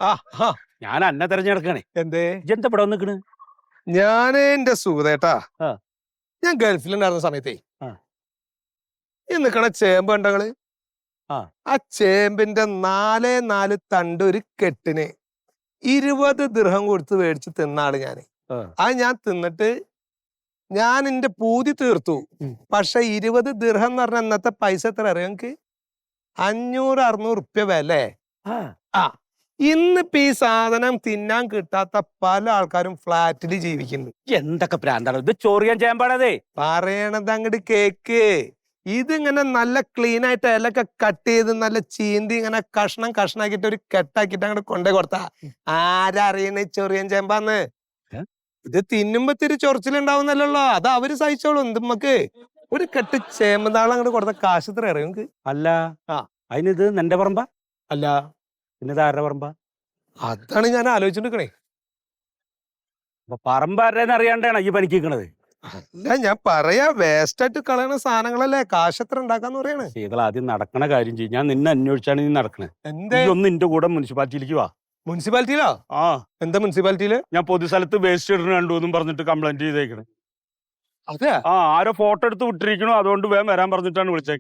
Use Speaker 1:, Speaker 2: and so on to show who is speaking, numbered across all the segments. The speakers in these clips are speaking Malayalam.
Speaker 1: ആ ആ
Speaker 2: ഞാൻ അന്നെ തെരഞ്ഞെടുക്കണേ.
Speaker 1: എന്തേ
Speaker 2: ഇജ്ജെന്താ ഇവിടെ നിക്കണ്?
Speaker 1: ഞാന് എന്റെ സുഹൃത്തേട്ടാ,
Speaker 2: ആ.
Speaker 1: ഞാൻ ഗൾഫിലുണ്ടായിരുന്ന സമയത്തേ
Speaker 2: ആ.
Speaker 1: ഈ നിക്കണ ചേമ്പ് കണ്ടങ്ങള്,
Speaker 2: ആ.
Speaker 1: ആ ചേമ്പിന്റെ 4 തണ്ട് ഒരു കെട്ടിന് 20 ദിർഹം കൊടുത്ത് മേടിച്ച് തിന്നാണ് ഞാന്.
Speaker 2: ആ.
Speaker 1: അത് ഞാൻ തിന്നിട്ട് ഞാൻ എന്റെ പൂതി തീർത്തു. പക്ഷെ 20 ദിർഹം എന്ന് പറഞ്ഞ അന്നത്തെ പൈസ എത്ര അറിയാം എനിക്ക്? 500-600 റുപ്യ വില.
Speaker 2: ആ.
Speaker 1: ആ, ഇന്നിപ്പോ ഈ സാധനം തിന്നാൻ കിട്ടാത്ത പല ആൾക്കാരും ഫ്ലാറ്റിൽ ജീവിക്കുന്നു.
Speaker 2: എന്തൊക്കെ പ്രാന്താണ് ഇത്? ചോറിയാൻ ചേമ്പാണതേ.
Speaker 1: പറയണത് അങ്ങോട്ട് കേക്ക്. ഇതിങ്ങനെ നല്ല ക്ലീൻ ആയിട്ട് ഇലക്കെ കട്ട് ചെയ്ത് നല്ല ചീന്തി ഇങ്ങനെ കഷ്ണം കഷ്ണാക്കിട്ട് ഒരു കെട്ടാക്കിട്ട് അങ്ങോട്ട് കൊണ്ടേ കൊടുത്താ ആരാ അറിയണ ചൊറിയൻ ചേമ്പാന്ന്? ഇത് തിന്നുമ്പോ ഇത്തിരി ചൊറിച്ചിലുണ്ടാവുന്നല്ലോ, അത് അവര് സഹിച്ചോളൂ. നമുക്ക് ഒരു കെട്ട് ചേമ്പതാളം അങ്ങോട്ട് കൊടുത്ത കാശ് ഇത്ര അറിയും നിങ്ങക്ക്?
Speaker 2: അല്ല,
Speaker 1: ആ.
Speaker 2: അതിനിത് നിന്റെ പറമ്പ?
Speaker 1: അല്ല,
Speaker 2: പിന്നെ ആരുടെ പറമ്പ?
Speaker 1: അതാണ് ഞാൻ ആലോചിച്ചോണ്ടിരിക്കണേ.
Speaker 2: അപ്പൊ പറമ്പ് ആരുടെന്ന് അറിയാണ്ടാണ് ഈ പനിക്കണത്?
Speaker 1: അല്ല, ഞാൻ പറയാ, വേസ്റ്റ് ആയിട്ട് കളയണ സാധനങ്ങളല്ലേ കാശ് എത്ര ഉണ്ടാക്കാന്ന് പറയണേ.
Speaker 2: ശീതൾ ആദ്യം നടക്കണ കാര്യം ചെയ്യും. ഞാൻ നിന്നെ അന്വേഷിച്ചാണ് നീ നടക്കണേ.
Speaker 1: എന്തേ?
Speaker 2: നീ ഒന്ന് നിന്റെ കൂടെ മുനിസിപ്പാലിറ്റിയിലേക്ക് വാ.
Speaker 1: മുനിസിപ്പാലിറ്റിയിലോ?
Speaker 2: ആ.
Speaker 1: എന്താ മുനിസിപ്പാലിറ്റിയില്?
Speaker 2: ഞാൻ പൊതുസ്ഥലത്ത് വേസ്റ്റ് ഇടുന്ന കണ്ടു എന്നും പറഞ്ഞിട്ട് കംപ്ലൈന്റ് ചെയ്തേക്കണേ.
Speaker 1: അതെ.
Speaker 2: ആ, ആരോ ഫോട്ടോ എടുത്ത് വിട്ടിരിക്കണോ, അതുകൊണ്ട് വേഗം വരാൻ പറഞ്ഞിട്ടാണ് വിളിച്ചേ.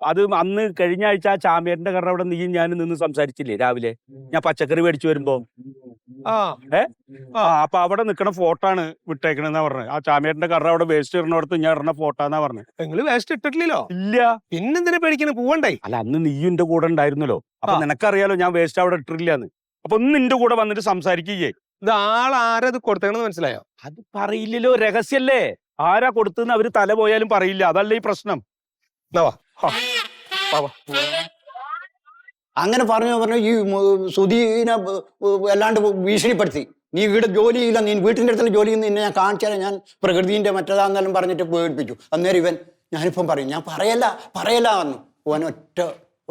Speaker 2: അത് അന്ന് കഴിഞ്ഞ ആഴ്ച ആ ചാമ്പ്യന്റെ കട അവിടെ നീയും ഞാനും നിന്ന് സംസാരിച്ചില്ലേ രാവിലെ? ഞാൻ പച്ചക്കറി മേടിച്ചു വരുമ്പോ.
Speaker 1: ആ.
Speaker 2: അപ്പൊ അവിടെ നിക്കണ ഫോട്ടോ ആണ് വിട്ടേക്കണെന്നാ പറഞ്ഞത്. ആ ചാമ്പ്യന്റെ കട അവിടെ വേസ്റ്റ് ഇടണോടത്ത് ഞാൻ ഇടണ ഫോട്ടോ എന്നാ പറഞ്ഞത്.
Speaker 1: നിങ്ങള് വേസ്റ്റ് ഇട്ടിട്ടില്ലല്ലോ?
Speaker 2: ഇല്ല.
Speaker 1: പിന്നെന്തിനാ പേടിക്കണ? പോവണ്ടേ?
Speaker 2: അല്ല, അന്ന് നീയും എന്റെ കൂടെ ഉണ്ടായിരുന്നല്ലോ. അപ്പൊ നിനക്കറിയാലോ ഞാൻ വേസ്റ്റ് അവിടെ ഇട്ടിട്ടില്ലാന്ന്. അപ്പൊ ഒന്ന് നിന്റെ കൂടെ വന്നിട്ട് സംസാരിക്കുകയെ.
Speaker 1: ഇത് ആരത് കൊടുത്തേക്കണെന്ന് മനസ്സിലായോ?
Speaker 2: അത് പറയില്ലല്ലോ, രഹസ്യല്ലേ. ആരാ കൊടുത്തെന്ന് അവര് തല പോയാലും പറയില്ല. അതല്ല ഈ പ്രശ്നം.
Speaker 3: അങ്ങനെ പറഞ്ഞു ഈ സുധീനെ അല്ലാണ്ട് ഭീഷണിപ്പെടുത്തി. നീ ഇവിടെ ജോലിയില്ല, നീ വീട്ടിൻ്റെ അടുത്തുള്ള ജോലി നിന്നെ ഞാൻ കാണിച്ചാൽ ഞാൻ പ്രകൃതിന്റെ മറ്റേതാന്നെല്ലാം പറഞ്ഞിട്ട് പേടിപ്പിച്ചു. അന്നേരം ഇവൻ ഞാനിപ്പം പറയും, ഞാൻ പറയല്ല വന്നു. ഓൻ ഒറ്റ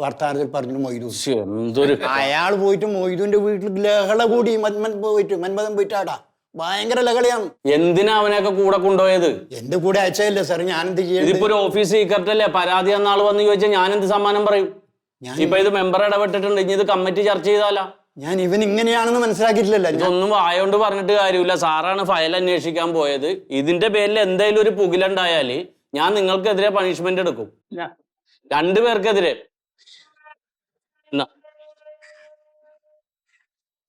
Speaker 3: വർത്താനത്തിൽ പറഞ്ഞു മൊയ്തു.
Speaker 2: എന്തൊരു
Speaker 3: അയാൾ പോയിട്ട് മൊയ്തുവിന്റെ വീട്ടിൽ ലഹള കൂടി. മന്മഥൻ പോയിട്ടാടാ ഭയങ്കര ലഹളയാണ്.
Speaker 4: എന്തിനാ അവനെയൊക്കെ കൂടെ കൊണ്ടുപോയത്?
Speaker 3: എന്റെ കൂടെ അയച്ചതല്ലേ സാർ, ഞാൻ എന്ത് ചെയ്യും?
Speaker 4: ഇതിപ്പോ ഒരു ഓഫീസ് സീക്രട്ട് അല്ലേ? പരാതി എന്ന ആള് വന്ന് ചോദിച്ചാൽ ഞാൻ എന്ത് സമ്മാനം പറയും? ഇപ്പൊ ഇത് മെമ്പർ ഇടപെട്ടിട്ടുണ്ട്, ഇനി ഇത് കമ്മിറ്റി ചർച്ച ചെയ്താലോ?
Speaker 3: ഞാൻ ഇവൻ ഇങ്ങനെയാണെന്ന് മനസ്സിലാക്കിയിട്ടില്ലല്ലോ.
Speaker 4: ഇതൊന്നും വായോണ്ട് പറഞ്ഞിട്ട് കാര്യമില്ല. സാറാണ് ഫയൽ അന്വേഷിക്കാൻ പോയത്. ഇതിന്റെ പേരിൽ എന്തായാലും ഒരു പുകിലുണ്ടായാല് ഞാൻ നിങ്ങൾക്കെതിരെ പണിഷ്മെന്റ് എടുക്കും. രണ്ടുപേർക്കെതിരെ.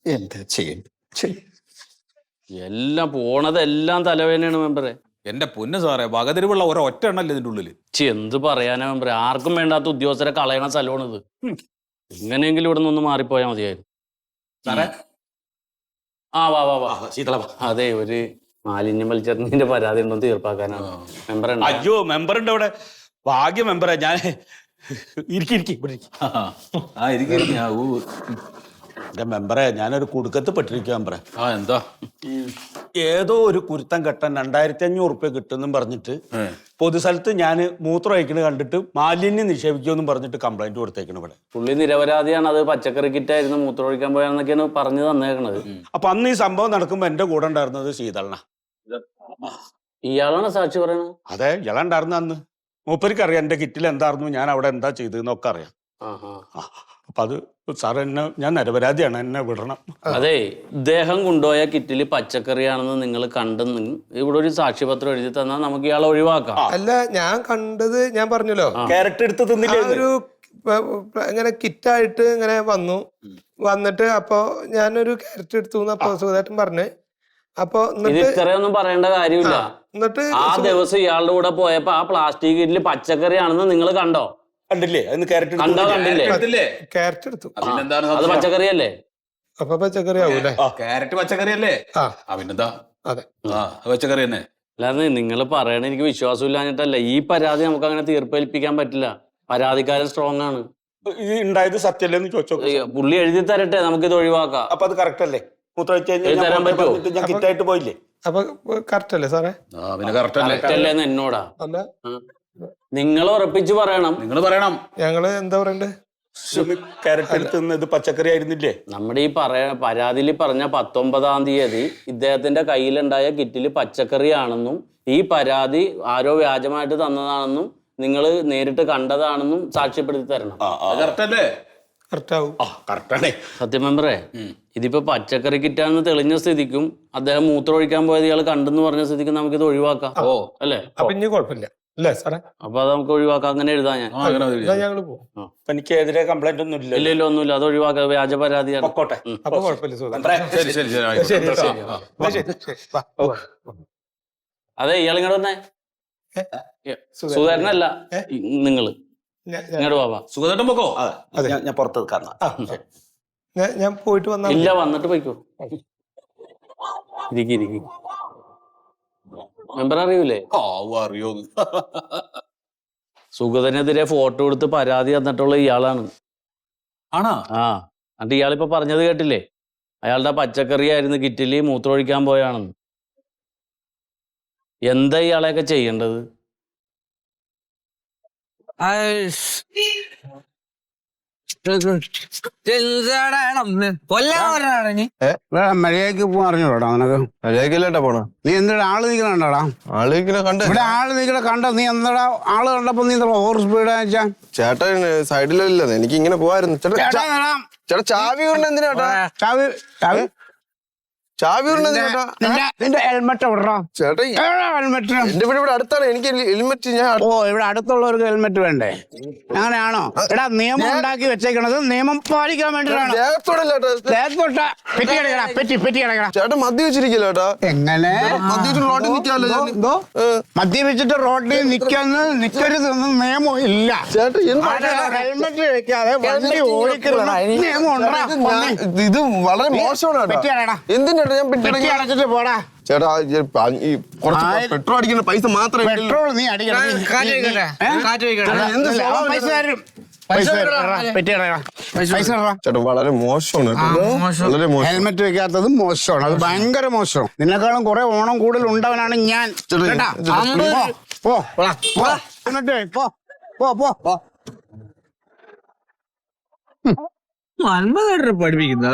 Speaker 3: എന്താ ചെയ്യണ്ട?
Speaker 4: എല്ലാം പോണതെല്ലാം തലവേദനയാണ് മെമ്പറെ.
Speaker 5: എന്റെ പൊന്ന് സാറേ, വകതിരിവുള്ള ഒറ്റ എണ്ണല്ലേ ഇതിന്റെ ഉള്ളില്.
Speaker 4: എന്ത് പറയാനാ മെമ്പറെ? ആർക്കും വേണ്ടാത്ത ഉദ്യോഗസ്ഥരെ കളയണ സ്ഥലമാണിത്. എങ്ങനെയെങ്കിലും ഇവിടെ നിന്ന് മാറിപ്പോയാൽ മതിയായിരുന്നു.
Speaker 5: സാറേ,
Speaker 4: വാ.
Speaker 5: ശീതള.
Speaker 4: അതെ, ഒരു മാലിന്യം വലിച്ചെറിഞ്ഞതിന്റെ പരാതി ഉണ്ടോ തീർപ്പാക്കാനാണ്. മെമ്പർ
Speaker 2: അയ്യോ, മെമ്പറുണ്ട് അവിടെ. ഭാഗ്യ മെമ്പറെ. ഞാൻ ഇരിക്കി. എന്റെ മെമ്പറെ, ഞാനൊരു കുടുക്കത്ത് പെട്ടിരിക്കുക മെമ്പറെ.
Speaker 5: എന്താ?
Speaker 2: ഏതോ ഒരു കുരുത്തം കെട്ടാൻ 2500 റുപ്യ കിട്ടുമെന്നും പറഞ്ഞിട്ട് പൊതുസ്ഥലത്ത് ഞാൻ മൂത്രം ഒഴിക്കണ കണ്ടിട്ട് മാലിന്യം നിക്ഷേപിക്കുമെന്നും പറഞ്ഞിട്ട് കംപ്ലൈന്റ് കൊടുത്തേക്കണ ഇവിടെ.
Speaker 4: പുള്ളി നിരപരാധിയാണ്. അത് പച്ചക്കറി കിറ്റായിരുന്നു, മൂത്രമൊഴിക്കാൻ പോയാന്നൊക്കെയാണ് പറഞ്ഞു തന്നേക്കണത്.
Speaker 2: അപ്പൊ അന്ന് ഈ സംഭവം നടക്കുമ്പോ എന്റെ കൂടെ ഉണ്ടായിരുന്നത് ശീതളന.
Speaker 4: ഇയാളാണ് സാക്ഷി പറയണത്?
Speaker 2: അതെ, ഇയാളുണ്ടായിരുന്ന അന്ന്. മൂപ്പർക്ക് അറിയാം എന്റെ കിറ്റിൽ എന്തായിരുന്നു, ഞാൻ അവിടെ എന്താ ചെയ്തതെന്നൊക്കെ അറിയാം. അപ്പൊ അത് സാർ എന്നെ, ഞാൻ നിരപരാധിയാണ്, എന്നെ വിടണം.
Speaker 4: അതെ, ഇദ്ദേഹം കൊണ്ടുപോയ കിറ്റില് പച്ചക്കറിയാണെന്ന് നിങ്ങൾ കണ്ടെന്ന് ഇവിടെ ഒരു സാക്ഷ്യപത്രം എഴുതി തന്നാൽ നമുക്ക് ഇയാളെ ഒഴിവാക്കാം.
Speaker 1: അല്ല, ഞാൻ കണ്ടത് ഞാൻ പറഞ്ഞല്ലോ,
Speaker 2: ക്യാരറ്റ് എടുത്ത് തിന്നില്ലേ?
Speaker 1: ഒരു ഇങ്ങനെ കിറ്റായിട്ട് ഇങ്ങനെ വന്നിട്ട് അപ്പൊ ഞാനൊരു ക്യാരറ്റ് എടുത്തു അപ്പൊ സുഖമായിട്ടും പറഞ്ഞു. അപ്പൊ
Speaker 4: ഇത് ഇത്രയൊന്നും പറയേണ്ട കാര്യമില്ല.
Speaker 1: എന്നിട്ട്
Speaker 4: ആ ദിവസം ഇയാളുടെ കൂടെ പോയപ്പോ ആ പ്ലാസ്റ്റിക് കിറ്റില് പച്ചക്കറിയാണെന്ന് നിങ്ങൾ കണ്ടോ?
Speaker 2: കണ്ടില്ലേ? അതിന് ക്യാരറ്റ്
Speaker 4: കണ്ടില്ലേ?
Speaker 1: ക്യാരറ്റ് എടുത്തു.
Speaker 4: അത് പച്ചക്കറിയല്ലേ?
Speaker 1: അപ്പൊ പച്ചക്കറി ആവൂല്ലേ?
Speaker 5: ക്യാരറ്റ് പച്ചക്കറി അല്ലേ? പിന്നെന്താ?
Speaker 1: അതെ,
Speaker 5: പച്ചക്കറി തന്നെ.
Speaker 4: അല്ലാതെ നിങ്ങൾ പറയണ എനിക്ക് വിശ്വാസമില്ലാഞ്ഞിട്ടല്ല. ഈ പരാതി നമുക്ക് അങ്ങനെ തീർപ്പേൽപ്പിക്കാൻ പറ്റില്ല. പരാതിക്കാരൻ സ്ട്രോങ് ആണ്.
Speaker 2: ഇത് ഉണ്ടായത് സത്യല്ലേ എന്ന് ചോദിച്ചോ.
Speaker 4: പുള്ളി എഴുതി തരട്ടെ, നമുക്കിത് ഒഴിവാക്കാം.
Speaker 2: അപ്പൊ അത് കറക്റ്റ് അല്ലേ?
Speaker 4: തരാൻ പറ്റുമോ?
Speaker 2: ഞാൻ കിറ്റായിട്ട് പോയില്ലേ?
Speaker 1: അപ്പൊ കറക്റ്റ് അല്ലേ സാറേ?
Speaker 5: പിന്നെ കറക്റ്റ്
Speaker 4: അല്ലേന്ന് എന്നോടാ.
Speaker 1: അല്ല,
Speaker 4: നിങ്ങൾ ഉറപ്പിച്ച് പറയണം.
Speaker 5: നിങ്ങൾ പറയണം.
Speaker 1: ഞങ്ങള് എന്താ പറയണ്ടേ?
Speaker 2: ക്യാരറ്റ് എടുത്ത് പച്ചക്കറി ആയിരുന്നില്ലേ?
Speaker 4: നമ്മുടെ ഈ പരാതിയിൽ പറഞ്ഞ 19-ാം തീയതി ഇദ്ദേഹത്തിന്റെ കയ്യിലുണ്ടായ കിറ്റില് പച്ചക്കറിയാണെന്നും ഈ പരാതി ആരോ വ്യാജമായിട്ട് തന്നതാണെന്നും നിങ്ങൾ നേരിട്ട് കണ്ടതാണെന്നും സാക്ഷ്യപ്പെടുത്തി തരണം.
Speaker 5: കറക്റ്റ് അല്ലേ?
Speaker 1: കറക്റ്റ് ആവും.
Speaker 5: ആ കറക്റ്റാണേ.
Speaker 4: സത്യം മെമ്പറേ, ഇതിപ്പോ പച്ചക്കറി കിറ്റാന്ന് തെളിഞ്ഞ സ്ഥിതിക്കും അദ്ദേഹം മൂത്രം ഒഴിക്കാൻ പോയത് ഇയാൾ കണ്ടെന്ന് പറഞ്ഞ സ്ഥിതിക്കും നമുക്കിത് ഒഴിവാക്കാം.
Speaker 5: ഓ
Speaker 4: അല്ലേ?
Speaker 1: അപ്പൊ ഇനി കുഴപ്പമില്ല അല്ലേ സാറേ?
Speaker 4: അപ്പൊ അത് നമുക്ക് ഒഴിവാക്കാം. അങ്ങനെ എഴുതാം ഞാൻ.
Speaker 5: അങ്ങനെ മതി.
Speaker 1: എന്നാ ഞങ്ങള് പോകും.
Speaker 2: അപ്പൊ എനിക്കെതിരെ കംപ്ലൈന്റ് ഒന്നും ഇല്ല.
Speaker 4: ഇല്ല ഒന്നുമില്ല, അത് ഒഴിവാക്കാം. വ്യാജ പരാതിയാണ്.
Speaker 2: പൊക്കോട്ടെ.
Speaker 1: അപ്പൊ കുഴപ്പമില്ല സുഖം.
Speaker 5: ശരി ശരി ശരി ആയിക്കോട്ടെ.
Speaker 1: ശരി
Speaker 5: ആ,
Speaker 1: ശരി.
Speaker 5: ആ.
Speaker 1: എന്നാ ശരി ശരി. വാ, വാ.
Speaker 4: അതെ, ഇയാൾ ഇങ്ങോട്ട് വന്നേ. സുധാരണല്ല, നിങ്ങള് ഇങ്ങോട്ട് പോവാ.
Speaker 5: സുഖമായിട്ടും പൊക്കോ.
Speaker 2: ഞാൻ പുറത്ത് നിൽക്കാം.
Speaker 1: ഞാൻ പോയിട്ട് വന്നാ
Speaker 4: ഇല്ല, വന്നിട്ട് പോയിക്കോ. ഇരിക്കി മെമ്പർ അറിയൂലേ?
Speaker 5: അറിയോ?
Speaker 4: സുഗതനെതിരെ ഫോട്ടോ എടുത്ത് പരാതി തന്നിട്ടുള്ള ഇയാളാണ്.
Speaker 5: ആണോ?
Speaker 4: ആ, എന്നിട്ട് ഇയാളിപ്പോ പറഞ്ഞത് കേട്ടില്ലേ? അയാളുടെ പച്ചക്കറി ആയിരുന്നു കിറ്റില് മൂത്രമൊഴിക്കാൻ പോയാണെന്ന്. എന്താ ഇയാളെയൊക്കെ ചെയ്യേണ്ടത്?
Speaker 6: മര്യാദക്ക് പോകാൻ അറിഞ്ഞോടാ നിനക്ക്?
Speaker 7: മര്യാദക്കല്ലേട്ടാ പോണ.
Speaker 6: നീ എന്തിനാ ആള് നിൽക്കണണ്ടാടാ?
Speaker 7: ആളിങ്ങനെ കണ്ട
Speaker 6: ഇവിടെ ആള് നിൽക്കണ കണ്ട നീ എന്താടാ ആള് കണ്ടപ്പോ നീ ഓവർ സ്പീഡ് വെച്ചാ?
Speaker 7: ചേട്ടൻ സൈഡിലല്ലേ, എനിക്ക് ഇങ്ങനെ പോവായിരുന്നു. ചേട്ടാ ചാവി കൊണ്ട് എന്തിനാട്ടാ?
Speaker 6: ചാവി ചാവി
Speaker 7: ചാവി കൊണ്ട് എന്തിനാട്ടാ?
Speaker 6: നിന്റെ ഹെൽമെറ്റ് എവിടാ?
Speaker 7: ചേട്ടാ
Speaker 6: ഹെൽമെറ്റ്
Speaker 7: എന്റെ വീട് ഇവിടെ അടുത്താണ്. എനിക്ക് ഹെൽമെറ്റ് ഞാൻ
Speaker 6: ഓ ഇവിടെ അടുത്തുള്ളവർക്ക് ഹെൽമെറ്റ് വേണ്ടേ? അങ്ങനെയാണോ? എടാ നിയമം ഉണ്ടാക്കി വെച്ചേക്കണത് നിയമം പാലിക്കാൻ വേണ്ടിയിട്ടാണ്.
Speaker 7: ദേഹത്തോടല്ലേട്ടാ.
Speaker 6: പെറ്റി കിടക്കടാ.
Speaker 7: ചേട്ടൻ മദ്യവെച്ചിരിക്കല്ലേട്ടാ.
Speaker 6: എങ്ങനെ
Speaker 7: മദ്യവെച്ചിട്ട് റോഡിൽ നിൽക്കാല്ലോ.
Speaker 6: മദ്യപിച്ചിട്ട് റോഡിൽ നിക്കരുതെന്ന് നിയമം ഇല്ല.
Speaker 7: ചേട്ടാ
Speaker 6: ഹെൽമെറ്റ് വെക്കാതെ വണ്ടി ഓടിക്കരുത് നിയമം ഉണ്ടാ.
Speaker 7: ഇത് വളരെ മോശമാണ്.
Speaker 6: പെറ്റി അടയടാ.
Speaker 7: എന്തിനാ ഞാൻ
Speaker 6: പെറ്റി അടച്ചിട്ട് പോടാ.
Speaker 7: ചേട്ടാ ഈ കുറച്ച് പെട്രോൾ അടിക്കുന്ന പൈസ മാത്രമേ
Speaker 6: പെട്രോൾ നീ അടിക്കണം.
Speaker 7: എന്ത് സ്വഭാവം
Speaker 6: പൈസ തരും. പൈസ പെറ്റി അടയടാ. പൈസ ഇടടാ.
Speaker 7: ചേട്ടാ വളരെ മോശമാണ്. വളരെ മോശം.
Speaker 6: ഹെൽമെറ്റ് വെക്കാത്തത് മോശമാണ്. അത് ഭയങ്കര മോശം. നിന്നെക്കാളും കുറെ ഓണം കൂടുതൽ ഉണ്ടവനാണ് ഞാൻ. കേട്ടാ? പോ ഹെൽമെറ്റ് വെ. പോ
Speaker 8: പഠിപ്പിക്കുന്ന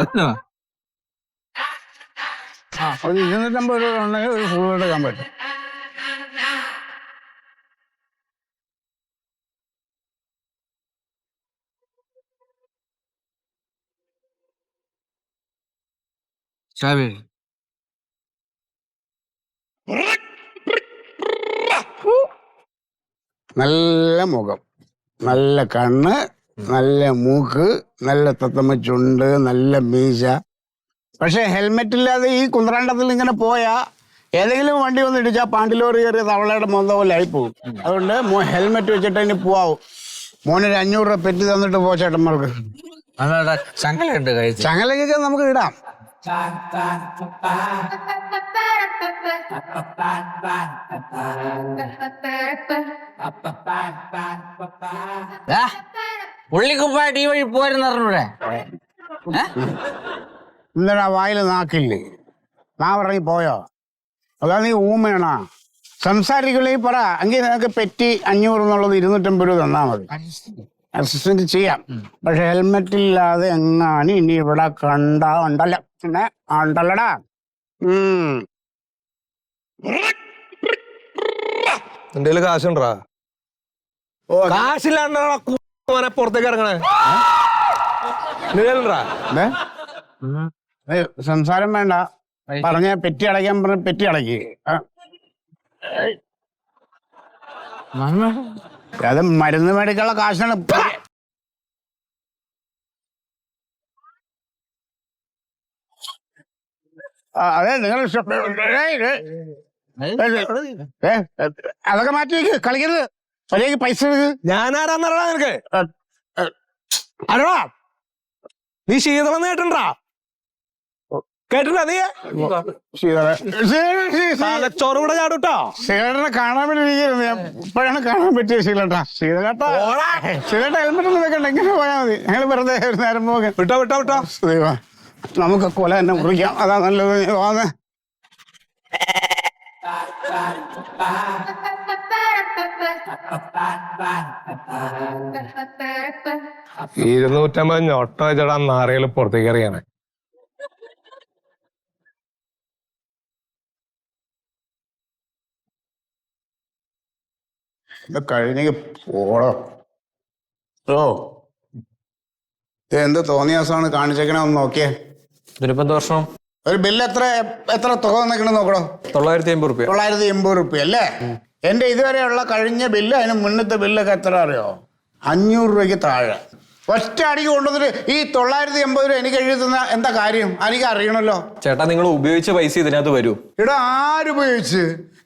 Speaker 6: 250 രൂപ ഉണ്ടെങ്കിൽ ഒരു ഫുൾ എടുക്കാൻ പറ്റും. നല്ല മുഖം, നല്ല കണ്ണ്, നല്ല മൂക്ക്, നല്ല തത്തമ്മ ചുണ്ട്, നല്ല മീശ. പക്ഷെ ഹെൽമെറ്റ് ഇല്ലാതെ ഈ കുന്ത്രാണ്ടത്തിൽ ഇങ്ങനെ പോയാ ഏതെങ്കിലും വണ്ടി വന്ന് ഇടിച്ചാൽ പാണ്ടിലോറി കയറിയ തവളയുടെ മൊന്ത പോലെ ആയിപ്പോകും. അതുകൊണ്ട് ഹെൽമെറ്റ് വെച്ചിട്ട് ഇനി പോവാവും. മോനൊരു 500 രൂപ പെറ്റി തന്നിട്ട് പോ ചേട്ടന്മാർക്ക്.
Speaker 8: ചങ്ങലുണ്ട് കഴിച്ച്.
Speaker 6: ചങ്ങലക്കൊക്കെ നമുക്ക് ഇടാം.
Speaker 8: പുള്ളിക്കുപ്പായിട്ട് ഈ വഴി പോരുന്നറിഞ്ഞൂടെ?
Speaker 6: ഇന്നലെ വായിൽ നാക്കില്ലേ? നാവിറങ്ങി പോയോ? അതാ നീ ഊമയാണോ? സംസാരിക്കുള്ളേ പറ. എങ്കിൽ നിനക്ക് പെറ്റി 500 എന്നുള്ളത് 250 രൂപ തന്നാ മതി. അസിസ്റ്റന്റ് ചെയ്യാം. പക്ഷെ ഹെൽമെറ്റ് ഇല്ലാതെ എങ്ങാനും ഇനി ഇവിടെ കണ്ടാ ഉണ്ടല്ലോ. പിന്നെ ഉണ്ടല്ലടാ.
Speaker 7: എന്റെ കാശുണ്ടാ?
Speaker 1: കാശില്ലാണ്ടാ പുറത്തേക്ക് ഇറങ്ങണേ. നിഴലുണ്ടാ?
Speaker 6: സംസാരം വേണ്ട. പറഞ്ഞ പെറ്റി അടയ്ക്കാൻ പറഞ്ഞ പെറ്റി അടയ്ക്ക്. അത് മരുന്ന് മേടിക്കാനുള്ള കാശാണ്. അതെ നിങ്ങൾ അതൊക്കെ മാറ്റി വെക്ക്. കളിക്കരുത്. മര്യാദക്ക് പൈസ എടുക്ക്.
Speaker 1: ഞാനാരാന്നറിയാ നിനക്ക്? അരടാ നീ ശീതളം കേട്ടിണ്ടാ? കേട്ടിട്ടാ നീ? തലച്ചോറ് കൂടെ ചാടൂട്ടോ.
Speaker 6: ശീലട്ടനെ കാണാൻ വേണ്ടി ഇരിക്കുന്നു ഞാൻ. ഇപ്പോഴാണ് കാണാൻ പറ്റിയ ശീലട്ടാ. ശീലട്ട ഹെൽമെറ്റ് ഒന്നും വെക്കണ്ട. ഇങ്ങനെ പോയാൽ മതി. ഞങ്ങൾ വെറുതെ ഒരു നേരം പോകാൻ.
Speaker 1: വിട്ടോ
Speaker 6: നമുക്ക് കൊല തന്നെ മുറിക്കാം. അതാ നല്ലത്. വാങ്ങ
Speaker 1: 250 ഞൊട്ട വെച്ചടാ നാറികൾ പുറത്തേക്ക് അറിയാണേ.
Speaker 6: കഴിഞ്ഞ പോടോ. ഇത് എന്ത് തോന്നിയ ദിവസമാണ് കാണിച്ചേക്കണേ ഒന്ന് നോക്കിയേ.
Speaker 9: ഇതിനിപ്പോ എന്ത് വർഷം?
Speaker 6: ഒരു ബില്ല് എത്ര തുക വന്നിക്കണം നോക്കണോ?
Speaker 9: 980 റുപ്യ.
Speaker 6: 980 റുപ്യ അല്ലേ? എന്റെ ഇതുവരെയുള്ള കഴിഞ്ഞ ബില്ല്, അതിന് മുന്നത്തെ ബില്ലൊക്കെ എത്ര അറിയോ? 500 രൂപയ്ക്ക് താഴെ. ഒറ്റ അടിക്ക് കൊണ്ടുവന്നിട്ട് ഈ 980 രൂപ എനിക്ക് എഴുതുന്ന എന്താ കാര്യം? എനിക്ക് അറിയണല്ലോ.
Speaker 9: ചേട്ടാ, നിങ്ങൾ ഉപയോഗിച്ച പൈസ ഇതിനകത്ത് വരൂ.
Speaker 6: ഇവിടെ ആരുപയോഗിച്ച്?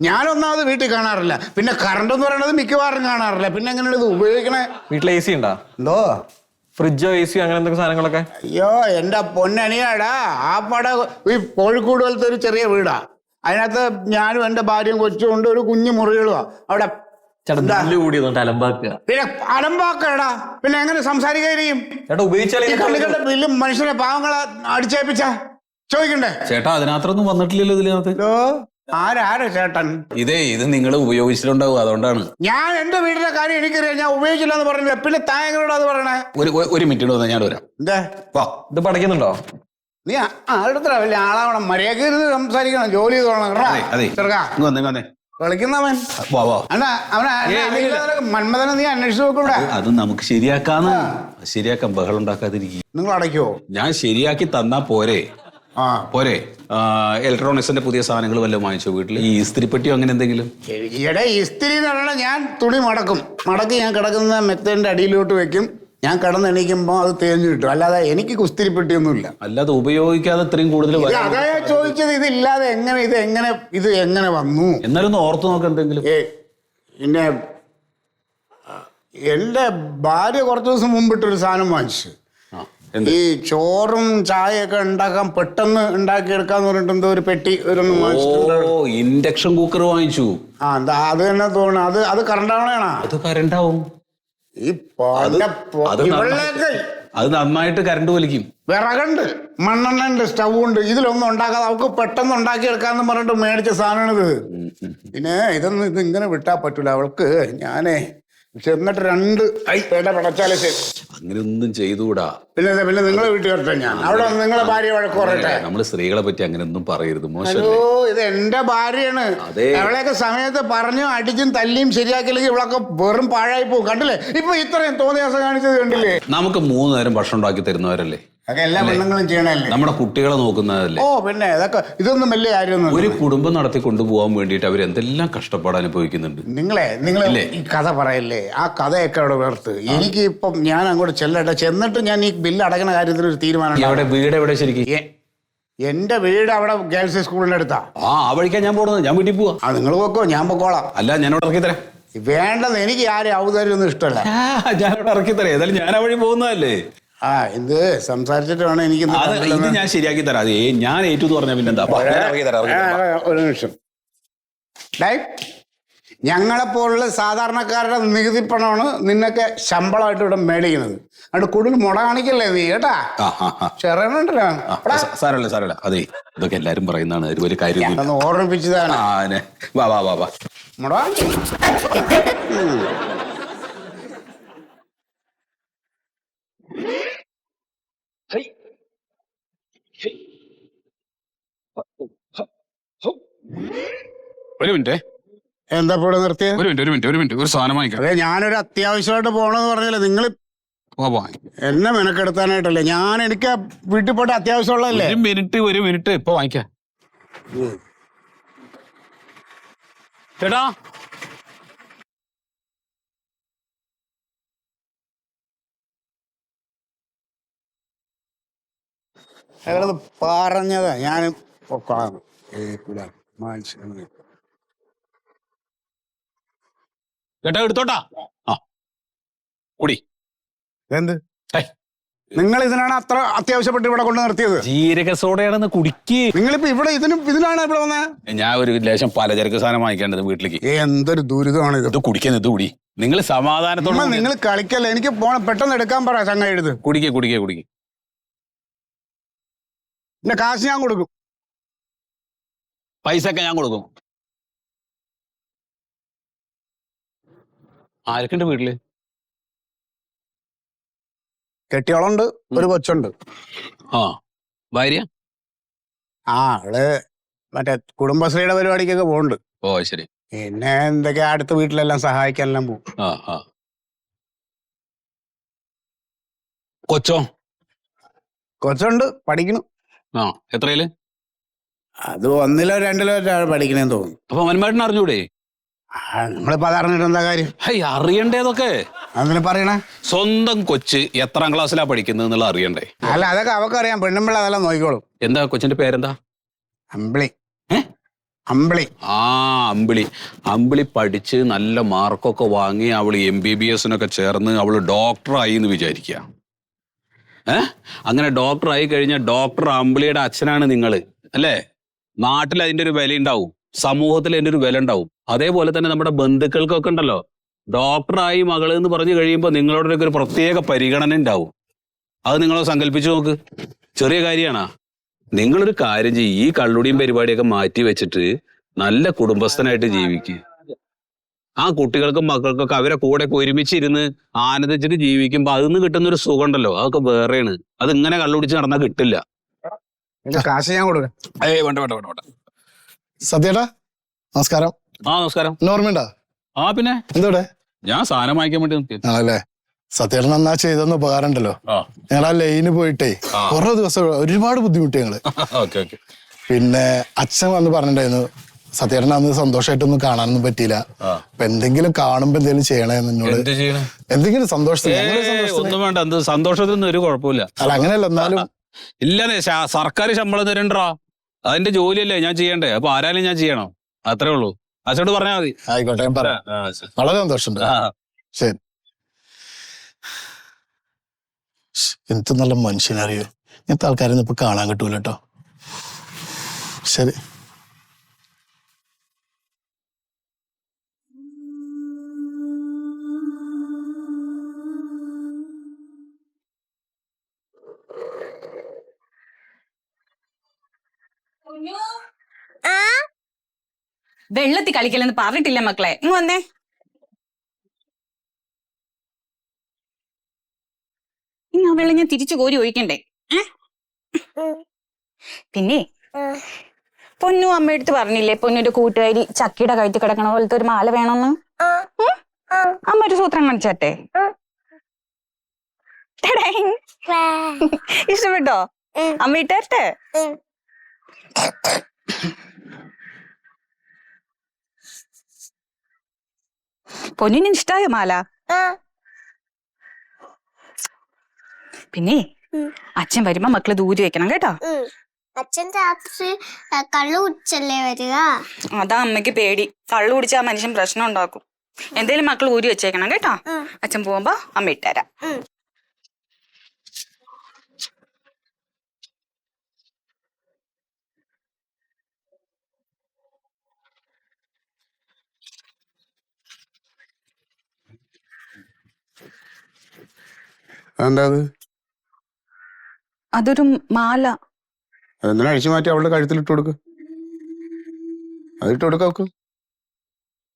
Speaker 6: ഞാനൊന്നാമത് വീട്ടിൽ കാണാറില്ല. പിന്നെ കറണ്ട് എന്ന് പറയുന്നത് മിക്കവാറും കാണാറില്ല. പിന്നെ എങ്ങനെയാണ് ഇത് ഉപയോഗിക്കണേ?
Speaker 9: വീട്ടിൽ AC ഉണ്ടാ?
Speaker 6: എന്തോ
Speaker 9: ഫ്രിഡ്ജോ AC അങ്ങനെ എന്തൊക്കെ സാധനങ്ങളൊക്കെ?
Speaker 6: അയ്യോ എന്റെ പൊന്നനിയാടാ, ആ പട ഈ കോഴിക്കോട് പോലത്തെ ഒരു ചെറിയ വീടാ. അതിനകത്ത് ഞാനും എന്റെ ഭാര്യയും കൊച്ചും ഉണ്ട്, ഒരു കുഞ്ഞു മുറികളുവാ അവിടെ.
Speaker 9: ചേട്ടാ, ബില്ല് കൂടിയതുകൊണ്ട് അലമ്പാക്കുക.
Speaker 6: പിന്നെ അലമ്പാക്കടാ, പിന്നെ എങ്ങനെ സംസാരിക്കാതിരിക്കും?
Speaker 9: ചേട്ടാ, ഉപയോഗിച്ചാലേ
Speaker 6: ഈ കള്ളികളുടെ ബില്ല് മനുഷ്യരെ പാവങ്ങളെ അടിച്ചേപ്പിച്ച ചോദിക്കണ്ടേ?
Speaker 5: ചേട്ടാ അതിനകത്തൊന്നും വന്നിട്ടില്ലല്ലോ ഇതിനകത്ത്.
Speaker 6: ആരാ ചേട്ടൻ?
Speaker 5: ഇത് നിങ്ങൾ ഉപയോഗിച്ചിട്ടുണ്ടാവും, അതുകൊണ്ടാണ്.
Speaker 6: ഞാൻ എന്റെ വീടിന്റെ കാര്യം എനിക്കറിയാം, ഞാൻ ഉപയോഗിച്ചില്ല എന്ന് പറഞ്ഞില്ല. പിന്നെ താങ്കളോട് അത് പറയണേ?
Speaker 5: ഒരു മിനിറ്റ് ഞാൻ വരാം.
Speaker 6: എന്താ
Speaker 9: ഇത് പഠിക്കുന്നുണ്ടോ?
Speaker 6: നീ അടുത്ത വലിയ ആളാവണം, മര്യാദ സംസാരിക്കണം, ജോലി ചെയ്തോളണം. കളിക്കുന്നവൻ മന്മഥനെ നീ അന്വേഷിച്ചു നോക്കൂടെ?
Speaker 5: അത് നമുക്ക് ശരിയാക്കാം, ബഹളം ഉണ്ടാക്കാതിരിക്കും.
Speaker 6: നിങ്ങൾ അടയ്ക്കുവോ?
Speaker 5: ഞാൻ ശരിയാക്കി തന്നാ പോരെ? ഇലക്ട്രോണിക്സിന്റെ പുതിയ സാധനങ്ങൾ വല്ലതും വാങ്ങിച്ചോ വീട്ടിൽ? ഈ ഇസ്തിരിപ്പെട്ടിയോ അങ്ങനെ എന്തെങ്കിലും?
Speaker 6: ഈയിടെ ഇസ്തിരി എന്ന് പറഞ്ഞാൽ ഞാൻ തുണി മടക്കി ഞാൻ കിടക്കുന്ന മെത്തേന്റെ അടിയിലോട്ട് വെക്കും. ഞാൻ കിടന്നെണീക്കുമ്പോ അത് തേഞ്ഞു കിട്ടും. അല്ലാതെ എനിക്ക് കുസ്തിരിപ്പെട്ടിയൊന്നുമില്ല.
Speaker 5: അല്ലാതെ ഉപയോഗിക്കാതെ ഇത്രയും കൂടുതൽ
Speaker 6: അതാ ഞാൻ ചോദിച്ചത്. ഇതില്ലാതെ ഇത് എങ്ങനെ വന്നു?
Speaker 5: എന്നാലും ഒന്ന് ഓർത്ത് നോക്ക് എന്തെങ്കിലും.
Speaker 6: പിന്നെ എന്റെ ഭാര്യ കുറച്ചു ദിവസം മുമ്പിട്ടൊരു സാധനം വാങ്ങിച്ചു. ഈ ചോറും ചായയൊക്കെ ഉണ്ടാക്കാൻ പെട്ടെന്ന് ഉണ്ടാക്കിയെടുക്കാന്ന് പറഞ്ഞിട്ട് എന്തോ ഒരു പെട്ടി
Speaker 5: ഇൻഡക്ഷൻ കുക്കർ വാങ്ങിച്ചു.
Speaker 6: എന്താ അത് തന്നെ തോന്നുന്നു. അത് കറണ്ടാവണേണോ?
Speaker 5: അത് കറണ്ടാവും. അത് നന്നായിട്ട് കറണ്ട് വലിക്കും.
Speaker 6: വിറകുണ്ട്, മണ്ണെണ്ണ സ്റ്റൗ ഉണ്ട്. ഇതിലൊന്നും ഉണ്ടാക്കാതെ അവൾക്ക് പെട്ടെന്ന് ഉണ്ടാക്കിയെടുക്കാന്ന് പറഞ്ഞിട്ട് മേടിച്ച സാധനമാണിത്. പിന്നെ ഇത് ഇങ്ങനെ വിട്ടാ പറ്റൂല അവൾക്ക്. ഞാനേ ചെന്നിട്ട് 2 പടച്ചാലേ ശരി.
Speaker 5: അങ്ങനെ ഒന്നും ചെയ്തുകൂടാ.
Speaker 6: പിന്നെ നിങ്ങളെ വീട്ടിൽ വരട്ടെ ഞാൻ. അവിടെ നിങ്ങളെ ഭാര്യ വഴക്ക് പറയട്ടെ.
Speaker 5: നമ്മള് സ്ത്രീകളെ പറ്റി അങ്ങനെ ഒന്നും പറയരുത്, മോശം.
Speaker 6: ഇത് എന്റെ ഭാര്യയാണ്. അവളെയൊക്കെ സമയത്ത് പറഞ്ഞു അടിച്ചും തല്ലിയും ശരിയാക്കില്ലെങ്കിൽ ഇവളൊക്കെ വെറും പാഴായി പോകും. കണ്ടില്ലേ ഇപ്പൊ ഇത്രയും തോന്നിയാസം കാണിച്ചത് കണ്ടില്ലേ?
Speaker 5: നമുക്ക് 3 നേരം ഭക്ഷണം ഉണ്ടാക്കി തരുന്നവരല്ലേ?
Speaker 6: അതൊക്കെ എല്ലാ പെണ്ണുങ്ങളും ചെയ്യണല്ലേ?
Speaker 5: നമ്മുടെ കുട്ടികളെ നോക്കുന്നതല്ലേ?
Speaker 6: പിന്നെ ഇതൊന്നും വലിയ കാര്യമൊന്നും.
Speaker 5: ഒരു കുടുംബം നടത്തി കൊണ്ടുപോകാൻ വേണ്ടിയിട്ട് അവർ എന്തെല്ലാം കഷ്ടപ്പാട് അനുഭവിക്കുന്നുണ്ട്.
Speaker 6: നിങ്ങൾ ഈ കഥ പറയല്ലേ? ആ കഥയൊക്കെ അവിടെ വേർത്ത് എനിക്ക് ഇപ്പം ഞാൻ അങ്ങോട്ട് ചെന്നിട്ട് ഞാൻ ഈ ബില്ല് അടയ്ക്കണ കാര്യത്തിൽ ഒരു തീരുമാനം.
Speaker 5: വീട് എവിടെ ശരിക്കും?
Speaker 6: എന്റെ വീട് അവിടെ ഗേൾസ് സ്കൂളിന്റെ അടുത്താ.
Speaker 5: ആ വഴിക്കാ ഞാൻ പോണത്. ഞാൻ വീട്ടിൽ പോവാ.
Speaker 6: നിങ്ങൾ പോക്കോ, ഞാൻ പൊക്കോളാം.
Speaker 5: അല്ല, ഞാനോട് ഇറക്കി തരാം.
Speaker 6: വേണ്ടത് എനിക്ക് ആരും ഔദാര്യൊന്നും ഇഷ്ടമല്ല.
Speaker 5: ഞാനോട് ഇറക്കി തരാം. ഏതായാലും ഞാൻ ആ വഴി പോകുന്നതല്ലേ.
Speaker 6: ഇത് സംസാരിച്ചിട്ട് വേണം എനിക്ക്.
Speaker 5: ഇത് ഞാൻ ശരിയാക്കി തരാം. അതേ ഞാൻ ഏറ്റു എന്ന് പറഞ്ഞ പിന്നെന്താ?
Speaker 6: ഒരു നിമിഷം. ഞങ്ങളെപ്പോലുള്ള സാധാരണക്കാരുടെ നികുതി പണമാണ് നിന്നൊക്കെ ശമ്പളമായിട്ട് ഇവിടെ മേടിക്കുന്നത്. അതുകൊണ്ട് കൂടുതൽ മുട കാണിക്കല്ലേ നീ കേട്ടാ? ചെറിയണ്ടല്ലോ.
Speaker 5: സാരല്ല. അതെ, ഇതൊക്കെ എല്ലാരും പറയുന്നതാണ്. ഒരു വലിയ കാര്യം
Speaker 6: ഓർമ്മിപ്പിച്ചതാണ്.
Speaker 5: വാ
Speaker 6: മുട
Speaker 5: ഒരു മിനിറ്റ്.
Speaker 6: എന്താ ഇവിടെ നിർത്തിയത്?
Speaker 5: ഒരു മിനിറ്റ് ഒരു സാധനം വാങ്ങിക്കാം.
Speaker 6: അതെ, ഞാനൊരു അത്യാവശ്യമായിട്ട് പോണെന്ന് പറഞ്ഞല്ലേ നിങ്ങൾ എന്നെ മെനക്കെടുത്താനായിട്ടല്ലേ? എനിക്ക് വീട്ടിൽ പോയിട്ട് അത്യാവശ്യമുള്ളതല്ലേ?
Speaker 5: ഒരു മിനിറ്റ് ഇപ്പൊ വാങ്ങിക്കാം. ചേട്ടാ,
Speaker 6: അയാളത് പറഞ്ഞതാ. ഞാൻ
Speaker 5: ചേട്ടാ എടുത്തോട്ടാ. കുടി.
Speaker 6: എന്ത് നിങ്ങൾ ഇതിനാണ് അത്ര അത്യാവശ്യപ്പെട്ട് ഇവിടെ കൊണ്ട് നിർത്തിയത്?
Speaker 5: ജീരക സോഡയാണെന്ന് കുടിക്ക്.
Speaker 6: നിങ്ങളിപ്പോ ഇതിനാണ് ഇവിടെ വന്നത്?
Speaker 5: ഞാൻ ഒരു ലേശം പലചരക്ക് സാധനം വാങ്ങിക്കേണ്ടത് വീട്ടിലേക്ക്.
Speaker 6: എന്തൊരു ദുരിതമാണ് ഇത്.
Speaker 5: കുടിക്കാൻ ഇത് കുടി. നിങ്ങൾ സമാധാനത്തോടെ
Speaker 6: നിങ്ങൾ കളിക്കല്ലേ? എനിക്ക് പെട്ടെന്ന് എടുക്കാൻ പറ. ചങ്ങ എഴുത്.
Speaker 5: കുടിക്ക്.
Speaker 6: പിന്നെ കാശ് ഞാൻ കൊടുക്കും.
Speaker 5: പൈസ ഒക്കെ ഞാൻ കൊടുക്കും. ആരൊക്കെയുണ്ട് വീട്ടില്?
Speaker 6: കെട്ടിയോളുണ്ട്, ഒരു കൊച്ചുണ്ട്.
Speaker 5: ഭാര്യ?
Speaker 6: അവള് മറ്റേ കുടുംബശ്രീയുടെ പരിപാടിക്കൊക്കെ പോകുന്നുണ്ട്.
Speaker 5: ശരി.
Speaker 6: പിന്നെ എന്തൊക്കെയാ അടുത്ത വീട്ടിലെല്ലാം സഹായിക്കാനെല്ലാം പോകും.
Speaker 5: കൊച്ചോ?
Speaker 6: കൊച്ചുണ്ട് പഠിക്കണു.
Speaker 5: ആ എത്രയില്?
Speaker 6: അത് 1-ലോ 2-ലോ പഠിക്കണേന്ന് തോന്നുന്നു.
Speaker 5: അപ്പൊ മന്മേട്ടൻ അറിഞ്ഞൂടെ?
Speaker 6: നമ്മളിപ്പോ അതറിഞ്ഞിട്ട് എന്താ കാര്യം?
Speaker 5: ഹൈ, അറിയണ്ടേതൊക്കെ.
Speaker 6: അങ്ങനെ പറയണേ.
Speaker 5: സ്വന്തം കൊച്ച് എത്രാം ക്ലാസ്സിലാ പഠിക്കുന്നത് എന്നുള്ള അറിയണ്ടേ?
Speaker 6: അല്ല, അതൊക്കെ അവക്കറിയാം. പെണ്ണുമ്പിള്ള അതെല്ലാം നോക്കിക്കോളും.
Speaker 5: എന്താ കൊച്ചിന്റെ പേരെന്താ?
Speaker 6: അമ്പിളി. അമ്പിളി.
Speaker 5: ആ, അമ്പിളി. അമ്പിളി പഠിച്ച് നല്ല മാർക്കൊക്കെ വാങ്ങി അവള് MBBS ചേർന്ന് അവള് ഡോക്ടറായി എന്ന് വിചാരിക്കുക. അങ്ങനെ ഡോക്ടറായി കഴിഞ്ഞാൽ ഡോക്ടർ അമ്പിളിയുടെ അച്ഛനാണ് നിങ്ങള്, അല്ലേ? നാട്ടിൽ അതിന്റെ ഒരു വില ഉണ്ടാവും, സമൂഹത്തിൽ അതിന്റെ ഒരു വില ഉണ്ടാവും. അതേപോലെ തന്നെ നമ്മുടെ ബന്ധുക്കൾക്കൊക്കെ ഉണ്ടല്ലോ, ഡോക്ടറായി മകള് എന്ന് പറഞ്ഞു കഴിയുമ്പോൾ നിങ്ങളോടൊക്കെ ഒരു പ്രത്യേക പരിഗണന ഉണ്ടാവും. അത് നിങ്ങൾ സങ്കല്പിച്ചു നോക്ക്. ചെറിയ കാര്യമാണോ? നിങ്ങളൊരു കാര്യം ചെയ്യും, ഈ കള്ളുടിയും പരിപാടിയൊക്കെ മാറ്റി വെച്ചിട്ട് നല്ല കുടുംബസ്ഥനായിട്ട് ജീവിക്കുക. ആ കുട്ടികൾക്കും മക്കൾക്കൊക്കെ അവരെ കൂടെ ഒരുമിച്ചിരുന്ന് ആനന്ദിച്ചിട്ട് ജീവിക്കുമ്പോ അതിന്ന് കിട്ടുന്ന ഒരു സുഖം ഉണ്ടല്ലോ, അതൊക്കെ വേറെയാണ്. അത് ഇങ്ങനെ കള്ളുടിച്ച് നടന്നാൽ കിട്ടില്ല.
Speaker 6: കാശ് ഞാൻ കൊടുക്കാം.
Speaker 5: വേണ്ട വേണ്ട വേണ്ട വേണ്ട.
Speaker 10: സത്യേട്ടാ നമസ്കാരം.
Speaker 5: ആ നമസ്കാരം.
Speaker 10: ഓർമ്മയുണ്ടോ?
Speaker 5: ആ പിന്നെ
Speaker 10: എന്തോടെ?
Speaker 5: ഞാൻ സാധനം വാങ്ങിക്കാൻ വേണ്ടി നിർത്തി.
Speaker 10: ആണല്ലേ. സത്യേട്ടൻ എന്നാ ചെയ്തെന്ന് ഉപകാരം ഉണ്ടല്ലോ. ഞങ്ങൾ ആ ലൈന് പോയിട്ടേ കുറെ ദിവസം ഒരുപാട് ബുദ്ധിമുട്ടി ഞങ്ങള്. പിന്നെ അച്ഛൻ വന്ന് പറഞ്ഞിട്ടുണ്ടായിരുന്നു, സത്യേട്ടൻ അന്ന് സന്തോഷമായിട്ടൊന്നും കാണാനൊന്നും പറ്റിയില്ല, അപ്പൊ എന്തെങ്കിലും കാണുമ്പോ എന്തെങ്കിലും ചെയ്യണേന്ന് എന്നോട്. എന്തെങ്കിലും സന്തോഷത്തിന്.
Speaker 5: ഒന്നും വേണ്ട, എന്ത് സന്തോഷത്തിനൊന്നും ഒരു കുഴപ്പമില്ല.
Speaker 10: അല്ല അങ്ങനെയല്ല, എന്നാലും
Speaker 5: ഇല്ലെന്നേ. സർക്കാർ ശമ്പളം തരണ്ടാ, അതിന്റെ ജോലിയല്ലേ ഞാൻ ചെയ്യണ്ടേ. അപ്പൊ ആരായാലും ഞാൻ ചെയ്യണം, അത്രേ ഉള്ളൂ. അച്ഛനോട് പറഞ്ഞാൽ മതി.
Speaker 10: ആയിക്കോട്ടെ, ഞാൻ പറയാം. വളരെ സന്തോഷമുണ്ട്. ശരി. എന്ത് നല്ല മനുഷ്യനറിയോ. ഇങ്ങനത്തെ ആൾക്കാരൊന്നും ഇപ്പൊ കാണാൻ കിട്ടൂല കേട്ടോ. ശരി.
Speaker 11: വെള്ളത്തിൽ കളിക്കലെന്ന് പറഞ്ഞിട്ടില്ല മക്കളെ. ഇങ്ങ് വന്നേ. ഇനി ആ വെള്ളം ഞാൻ തിരിച്ചു കോരി ഒഴിക്കണ്ടേ? പിന്നെ പൊന്നു അമ്മ എടുത്ത് പറഞ്ഞില്ലേ, പൊന്നൊരു കൂട്ടുകാരി ചക്കിയുടെ കഴുത്തി കിടക്കണ പോലത്തെ ഒരു മാല വേണമെന്ന്. അമ്മ ഒരു സൂത്രം കാണിച്ചാട്ടെ. ഇഷ്ടപ്പെട്ടോ? അമ്മ ഇട്ടേ. പൊന്നിന് ഇഷ്ടായോ മാല? പിന്നെ അച്ഛൻ വരുമ്പോ മക്കള് ദൂരെ വെക്കണം കേട്ടോ.
Speaker 12: അച്ഛൻ രാത്രി കള്ളു കുടിച്ചല്ലേ വരിക?
Speaker 11: അതാ അമ്മയ്ക്ക് പേടി, കള്ളു കുടിച്ചാ മനുഷ്യൻ പ്രശ്നം ഉണ്ടാക്കും. എന്തേലും മക്കൾ ഊരി വെച്ചേക്കണം കേട്ടോ. അച്ഛൻ പോകുമ്പോ അമ്മ ഇട്ടുതരാം.
Speaker 6: എന്താ അത്?
Speaker 11: അതൊരു മാല.
Speaker 6: അതെന്തിനാ അഴിച്ചു മാറ്റി അവളുടെ കഴുത്തിലിട്ട് കൊടുക്ക്. അതിട്ട് കൊടുക്ക അവക്ക്.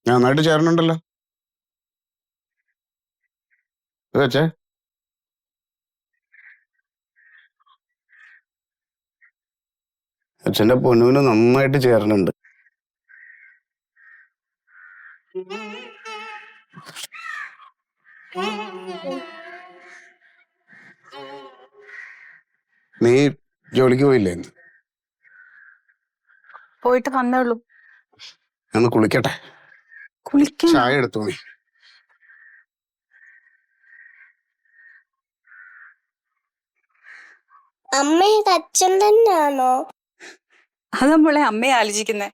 Speaker 6: ഞാൻ നന്നായിട്ട് ചേരണുണ്ടല്ലോ. വെച്ചേ. അച്ഛന്റെ പൊന്നുവിന് നന്നായിട്ട് ചേരണുണ്ട്. നീ ജോലിക്ക് പോയില്ലേ?
Speaker 11: പോയിട്ട് വന്നേ ഉള്ളൂ.
Speaker 6: ഒന്ന് കുളിക്കട്ടെ.
Speaker 11: കുളിക്കാൻ
Speaker 6: ചായ എടുത്തു നീ.
Speaker 12: അമ്മയുടെ അച്ഛൻ തന്നെയാണോ?
Speaker 11: അത് നമ്മളെ അമ്മയെ ആലോചിക്കുന്നേ.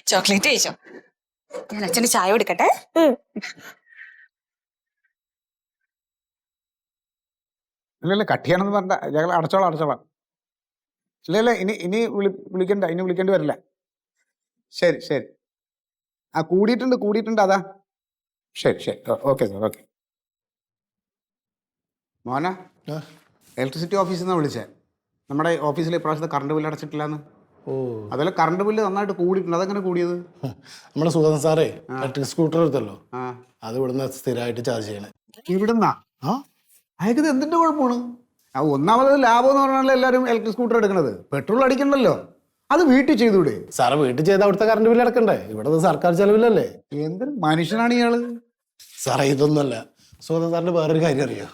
Speaker 11: ചോക്ലേറ്റ് കഴിച്ചോ? ഞാൻ അച്ഛന് ചായ കൊടുക്കട്ടെ.
Speaker 6: ഇല്ലല്ല, കട്ട് ചെയ്യണമെന്ന് പറഞ്ഞ ഞങ്ങൾ അടച്ചോളാം. ഇല്ല ഇനി വിളിക്കണ്ട, ഇനി വിളിക്കേണ്ടി വരില്ല. ശരി. ആ കൂടിയിട്ടുണ്ട് അതാ. ശരി. Okay sir, okay. മോന, ഇലക്ട്രിസിറ്റി ഓഫീസിൽ നിന്നാണ് വിളിച്ചേ. നമ്മുടെ ഓഫീസിൽ ഇപ്രാവശ്യത്തെ കറണ്ട് ബില്ല് അടച്ചിട്ടില്ലാന്ന്. അതല്ല, കറണ്ട് ബില്ല് നന്നായിട്ട് കൂടിയിട്ടുണ്ട്. അതെങ്ങനെ കൂടിയത്?
Speaker 10: നമ്മുടെ സുഗതൻ സാറേ ഇലക്ട്രിക് സ്കൂട്ടർ എടുത്തല്ലോ, അത് ഇവിടുന്ന് സ്ഥിരമായിട്ട് ചാർജ് ചെയ്യണേ.
Speaker 6: ഇവിടുന്നാ? അയക്കത് എന്തിന്റെ കുഴപ്പമാണ്? ഒന്നാമത് ലാഭം എന്ന് പറഞ്ഞാൽ എല്ലാവരും ഇലക്ട്രിക് സ്കൂട്ടർ എടുക്കണത്. പെട്രോൾ അടിക്കണ്ടല്ലോ. അത് വീട്ടിൽ ചെയ്തൂടെ?
Speaker 10: സാറ് വീട്ടിൽ ചെയ്ത അവിടുത്തെ കറണ്ട് ബില്ല് അടക്കണ്ടേ? ഇവിടെ സർക്കാർ ചെലവില്ലല്ലേ?
Speaker 6: എന്തൊരു മനുഷ്യനാണ് ഇയാള്.
Speaker 10: സാറേ ഇതൊന്നുമല്ല. സുഗതൻ സാറിന് വേറൊരു കാര്യം അറിയോ?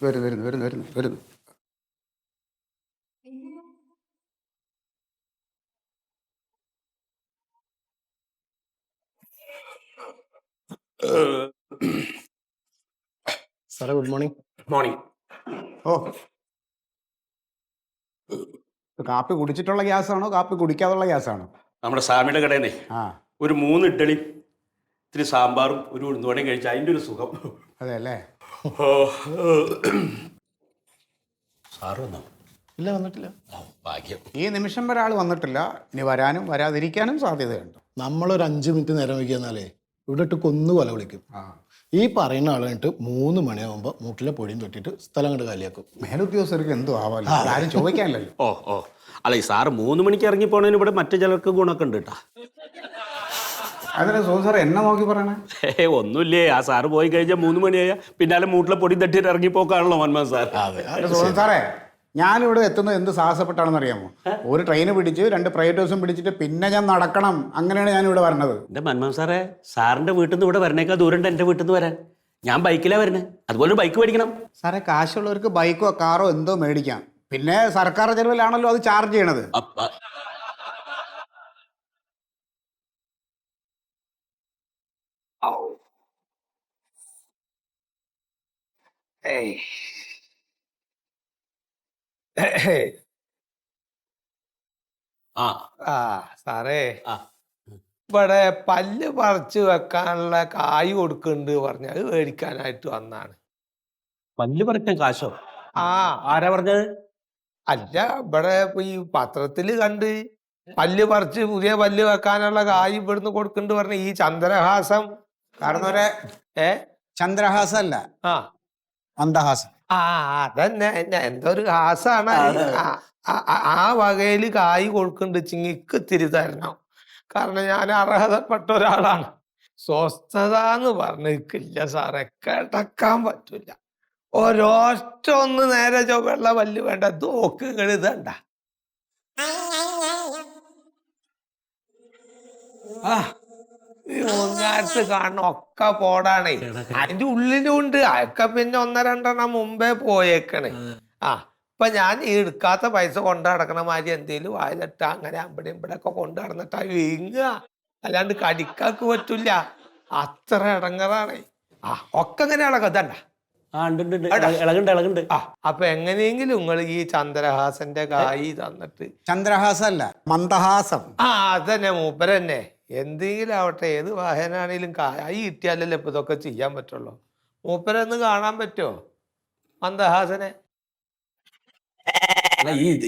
Speaker 6: വരുന്നു.
Speaker 10: സാറേ ഗുഡ് മോർണിംഗ്.
Speaker 2: മോർണിംഗ്.
Speaker 6: ഓ, കാപ്പി കുടിച്ചിട്ടുള്ള ഗ്യാസാണോ കാപ്പി കുടിക്കാതുള്ള ഗ്യാസാണോ?
Speaker 2: നമ്മുടെ സ്വാമിയുടെ കടയിൽ നിന്നേ
Speaker 6: ആ,
Speaker 2: ഒരു 3 ഇഡ്ഡലി ഇത്തിരി സാമ്പാറും ഒരു ഉഴുന്നുവടയും കഴിച്ച അതിൻ്റെ ഒരു സുഖം.
Speaker 6: അതെ അല്ലേ?
Speaker 2: സാറ് വന്നോ?
Speaker 10: ഇല്ല, വന്നിട്ടില്ല.
Speaker 2: ഭാഗ്യം.
Speaker 6: ഈ നിമിഷം വരെ ആൾ വന്നിട്ടില്ല. ഇനി വരാനും വരാതിരിക്കാനും സാധ്യതയുണ്ട്.
Speaker 10: നമ്മളൊരു 5 മിനിറ്റ് നേരം വയ്ക്കുന്നാലേ ഇവിടെ ഇട്ട് കൊന്നു കൊല വിളിക്കും.
Speaker 6: ആ,
Speaker 10: ഈ പറയുന്ന ആളായിട്ട് 3 മണിയാകുമ്പോൾ മൂട്ടിലെ പൊടിയും തൊട്ടിട്ട് സ്ഥലം കണ്ട് കാലിയാക്കും.
Speaker 6: മേലുദ്യോഗസ്ഥർക്ക് എന്തോ ആവാലോ, ആരും ചോദിക്കാനില്ലല്ലോ.
Speaker 2: ഓ അല്ല, ഈ സാറ് 3 മണിക്ക് ഇറങ്ങി പോണതിന് ഇവിടെ മറ്റു ചിലർക്ക് ഗുണമൊക്കെ ഉണ്ട് കേട്ടാ.
Speaker 6: അതിന് സാർ എന്നെ നോക്കി പറയണേ?
Speaker 2: ഒന്നുമില്ലേ, ആ സാറ് പോയി കഴിഞ്ഞാൽ 3 മണിയായ പിന്നാലെ മൂട്ടിലെ പൊടി തട്ടിയിട്ട് ഇറങ്ങിപ്പോക്കാണല്ലോ മന്മോഹൻ സാർ.
Speaker 6: സാറേ, ഞാനിവിടെ എത്തുന്നത് എന്ത് സാഹസപ്പെട്ടാണെന്ന് അറിയാമോ? ഒരു ട്രെയിന് പിടിച്ച് 2 പ്രൈവറ്റ് ബസ്സും പിടിച്ചിട്ട് പിന്നെ ഞാൻ നടക്കണം. അങ്ങനെയാണ് ഞാൻ ഇവിടെ വരണത്.
Speaker 2: എൻ്റെ മന്മോഹൻ സാറേ, സാറിന്റെ വീട്ടിൽ നിന്ന് ഇവിടെ വരണേക്കാൾ ദൂരം എൻ്റെ വീട്ടിൽ നിന്ന് വരാൻ. ഞാൻ ബൈക്കിലാണ് വരുന്നത്. അതുപോലെ ബൈക്ക് മേടിക്കണം.
Speaker 6: സാറേ, കാശുള്ളവർക്ക് ബൈക്കോ കാറോ എന്തോ മേടിക്കാം. പിന്നെ സർക്കാർ ചെലവിലാണല്ലോ അത് ചാർജ് ചെയ്യണത്.
Speaker 1: സാറേ, ഇവിടെ പല്ല് പറിച്ച് വെക്കാനുള്ള കായ് കൊടുക്കുന്നുണ്ട് പറഞ്ഞ അത് മേടിക്കാനായിട്ട് വന്നാണ്.
Speaker 2: പല്ല് പറിക്കാൻ കാശോ?
Speaker 1: ആരാ പറഞ്ഞത്? അല്ല, ഇവിടെ ഈ പത്രത്തില് കണ്ട് പല്ല് പറിച്ച് പുതിയ പല്ല് വെക്കാനുള്ള കായ് ഇവിടുന്ന് കൊടുക്കുന്നുണ്ട് പറഞ്ഞ ഈ ചന്ദ്രഹാസം.
Speaker 6: കാരണം ചന്ദ്രഹാസം അല്ല, മന്ദഹാസം.
Speaker 1: അതന്നെ എന്തോ ഒരു ഹാസാണ്. ആ വകയില് കായ് കൊടുക്കുന്നുണ്ട്. ചിങ്ങിക്ക് ഇത്തിരി തരണം. കാരണം ഞാൻ അർഹതപ്പെട്ട ഒരാളാണ്. സ്വസ്ഥത എന്ന് പറഞ്ഞില്ല സാറേ, കിടക്കാൻ പറ്റൂല. ഒരൊറ്റ ഒന്ന് നേരെ ചൊവ്വള്ള പല്ല് വേണ്ട. തോക്കുകൾ ഇതണ്ട. ഈ മുന്നേരത്ത് കാണുന്ന ഒക്കെ പോടാണേ. അതിന്റെ ഉള്ളിലും ഉണ്ട്. അതൊക്കെ പിന്നെ 1-2 മുമ്പേ പോയേക്കണേ. ഇപ്പൊ ഞാൻ ഈ എടുക്കാത്ത പൈസ കൊണ്ടു നടക്കണ മാതിരി എന്തേലും വായിലിട്ട അങ്ങനെ അവിടെ ഇവിടെ ഒക്കെ കൊണ്ടു നടന്നിട്ടാ വീങ്ങുക. അല്ലാണ്ട് കടിക്കാക്ക് പറ്റൂല. അത്ര ഇടങ്ങറാണേ. ഒക്കെ അങ്ങനെ ഇളകത്തണ്ട. അപ്പൊ എങ്ങനെയെങ്കിലും നിങ്ങൾ ഈ ചന്ദ്രഹാസന്റെ കായ് തന്നിട്ട്.
Speaker 6: ചന്ദ്രഹാസം അല്ല, മന്ദഹാസം.
Speaker 1: അതന്നെ മൂപ്പരന്നെ. എന്തെങ്കിലും ആവട്ടെ, ഏത് വാഹനാണെങ്കിലും കായ് കിട്ടിയാലല്ലേ ഇപ്പൊ ഇതൊക്കെ ചെയ്യാൻ പറ്റുള്ളൂ. മൂപ്പരൊന്ന് കാണാൻ പറ്റുമോ മന്ദഹാസനെ?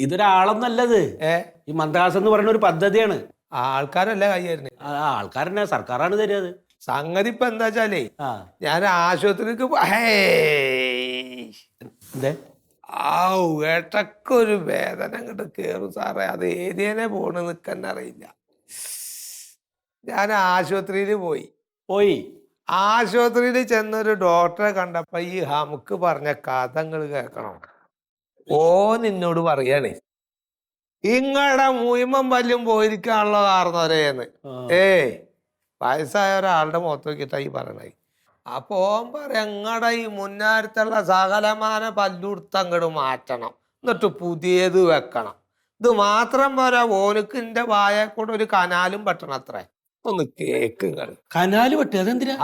Speaker 2: ഇതൊരാളൊന്നല്ലത്. ഈ മന്ദഹാസം എന്ന് പറയുന്ന ഒരു പദ്ധതിയാണ്.
Speaker 1: ആൾക്കാരല്ല കൈയായിരുന്നു.
Speaker 2: ആൾക്കാരെന്നെ സർക്കാരാണ് തരുന്നത്.
Speaker 1: സംഗതി ഇപ്പൊ എന്താ വെച്ചാലേ, ഞാൻ ആശുപത്രിക്ക് ഏട്ടക്കൊരു വേദന അങ്ങോട്ട് കേറും സാറേ. അത് ഏരിയനെ പോണ് നിൽക്കാൻ അറിയില്ല. ഞാൻ ആശുപത്രിയിൽ പോയി ആശുപത്രിയിൽ ചെന്നൊരു ഡോക്ടറെ കണ്ടപ്പോ ഈ ഹമുക്ക് പറഞ്ഞ കഥങ്ങൾ കേൾക്കണം. നിന്നോട് പറയാണ്, ഇങ്ങടെ മുയിമം പല്ലും പോയിരിക്കാണല്ലോ കാരണവരേന്ന്. വയസ്സായ ഒരാളുടെ മുഖത്ത് നോക്കിയിട്ടാ ഈ പറയണേ. അപ്പൊ പറയാ, എങ്ങടെ ഈ മുന്നാരത്തുള്ള സകലമാന പല്ലുടുത്ത് അങ്ങോട്ട് മാറ്റണം, എന്നിട്ട് പുതിയത് വെക്കണം. ഇത് മാത്രം പോരാ, ഓനക്ക് എന്റെ വായ കൂടെ ഒരു കനാലും പറ്റണം. അത്രേ. ഒന്ന് കേക്ക്
Speaker 2: കനാല് പറ്റും. അതെന്തിനാ?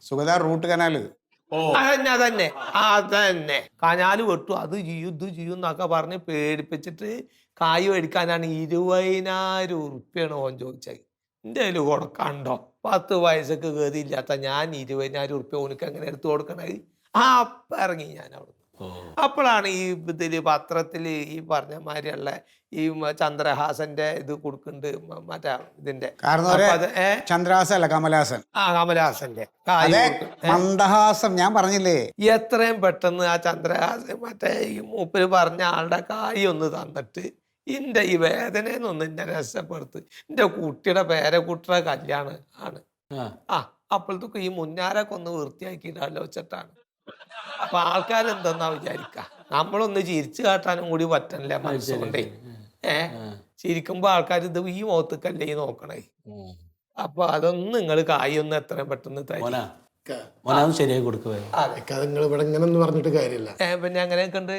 Speaker 6: സുഗതാ റൂട്ട് കനാല്.
Speaker 1: അതന്നെ കനാല് വെട്ടു. അത് ചെയ്യും ഇത് ചെയ്യും എന്നൊക്കെ പറഞ്ഞ് പേടിപ്പിച്ചിട്ട് കായ് മേടിക്കാനാണ് 20,000 ഉറുപ്പ്യാണ് ഓൻ ചോദിച്ചത്. എൻ്റെ കയ്യിൽ കൊടുക്കണ്ടോ? 10 വയസ്സൊക്കെ ഗതിയില്ലാത്ത ഞാൻ 20,000 ഉറുപ്പ്യ ഓനക്ക് എങ്ങനെ എടുത്തു കൊടുക്കണത്? അപ്പം ഇറങ്ങി ഞാൻ അവിടെ. അപ്പോഴാണ് ഈ ഇതില് പത്രത്തില് ഈ പറഞ്ഞ മാതിരിയുള്ള ഈ ചന്ദ്രഹാസന്റെ ഇത് കൊടുക്കുന്നുണ്ട്. മറ്റേ ഇതിന്റെ
Speaker 6: ചന്ദ്രഹാസൻ അല്ല, കമലഹാസൻ.
Speaker 1: കമലഹാസന്റെ
Speaker 6: മന്ദഹാസം. ഞാൻ പറഞ്ഞില്ലേ,
Speaker 1: എത്രയും പെട്ടെന്ന് ആ ചന്ദ്രഹാസൻ മറ്റേ ഈ മൂപ്പര് പറഞ്ഞ ആളുടെ കായ് ഒന്ന് തന്നിട്ട് ഇന്റെ ഈ വേദനയെന്നൊന്ന് എന്നെ രക്ഷപ്പെടുത്ത്. എന്റെ കുട്ടിയുടെ പേരക്കുട്ടിയുടെ കല്യാണം ആണ്. അപ്പോഴത്തേക്ക് ഈ മുന്നാരൊക്കെ ഒന്ന് വൃത്തിയാക്കിയിട്ടാലോ വെച്ചിട്ടാണ്. അപ്പൊ ആൾക്കാരെന്തെന്നാ വിചാരിക്ക, നമ്മളൊന്ന് ചിരിച്ചു കാട്ടാനും കൂടി പറ്റണില്ല മനസ്സുകൊണ്ടേ. ചിരിക്കുമ്പോ ആൾക്കാർ ഇത് ഈ മുഖത്തേക്കല്ലേ ഈ നോക്കണേ. അപ്പൊ അതൊന്നും നിങ്ങൾ കായൊന്നും എത്രയും പെട്ടെന്ന് തരും.
Speaker 2: മോനാന്ന് ശരിയായി കൊടുക്കുവേ.
Speaker 10: നിങ്ങൾ ഇവിടെ ഇങ്ങനെ ഒന്നും പറഞ്ഞിട്ട് കാര്യമില്ല.
Speaker 1: പിന്നെ അങ്ങനെയൊക്കെ ഉണ്ട്.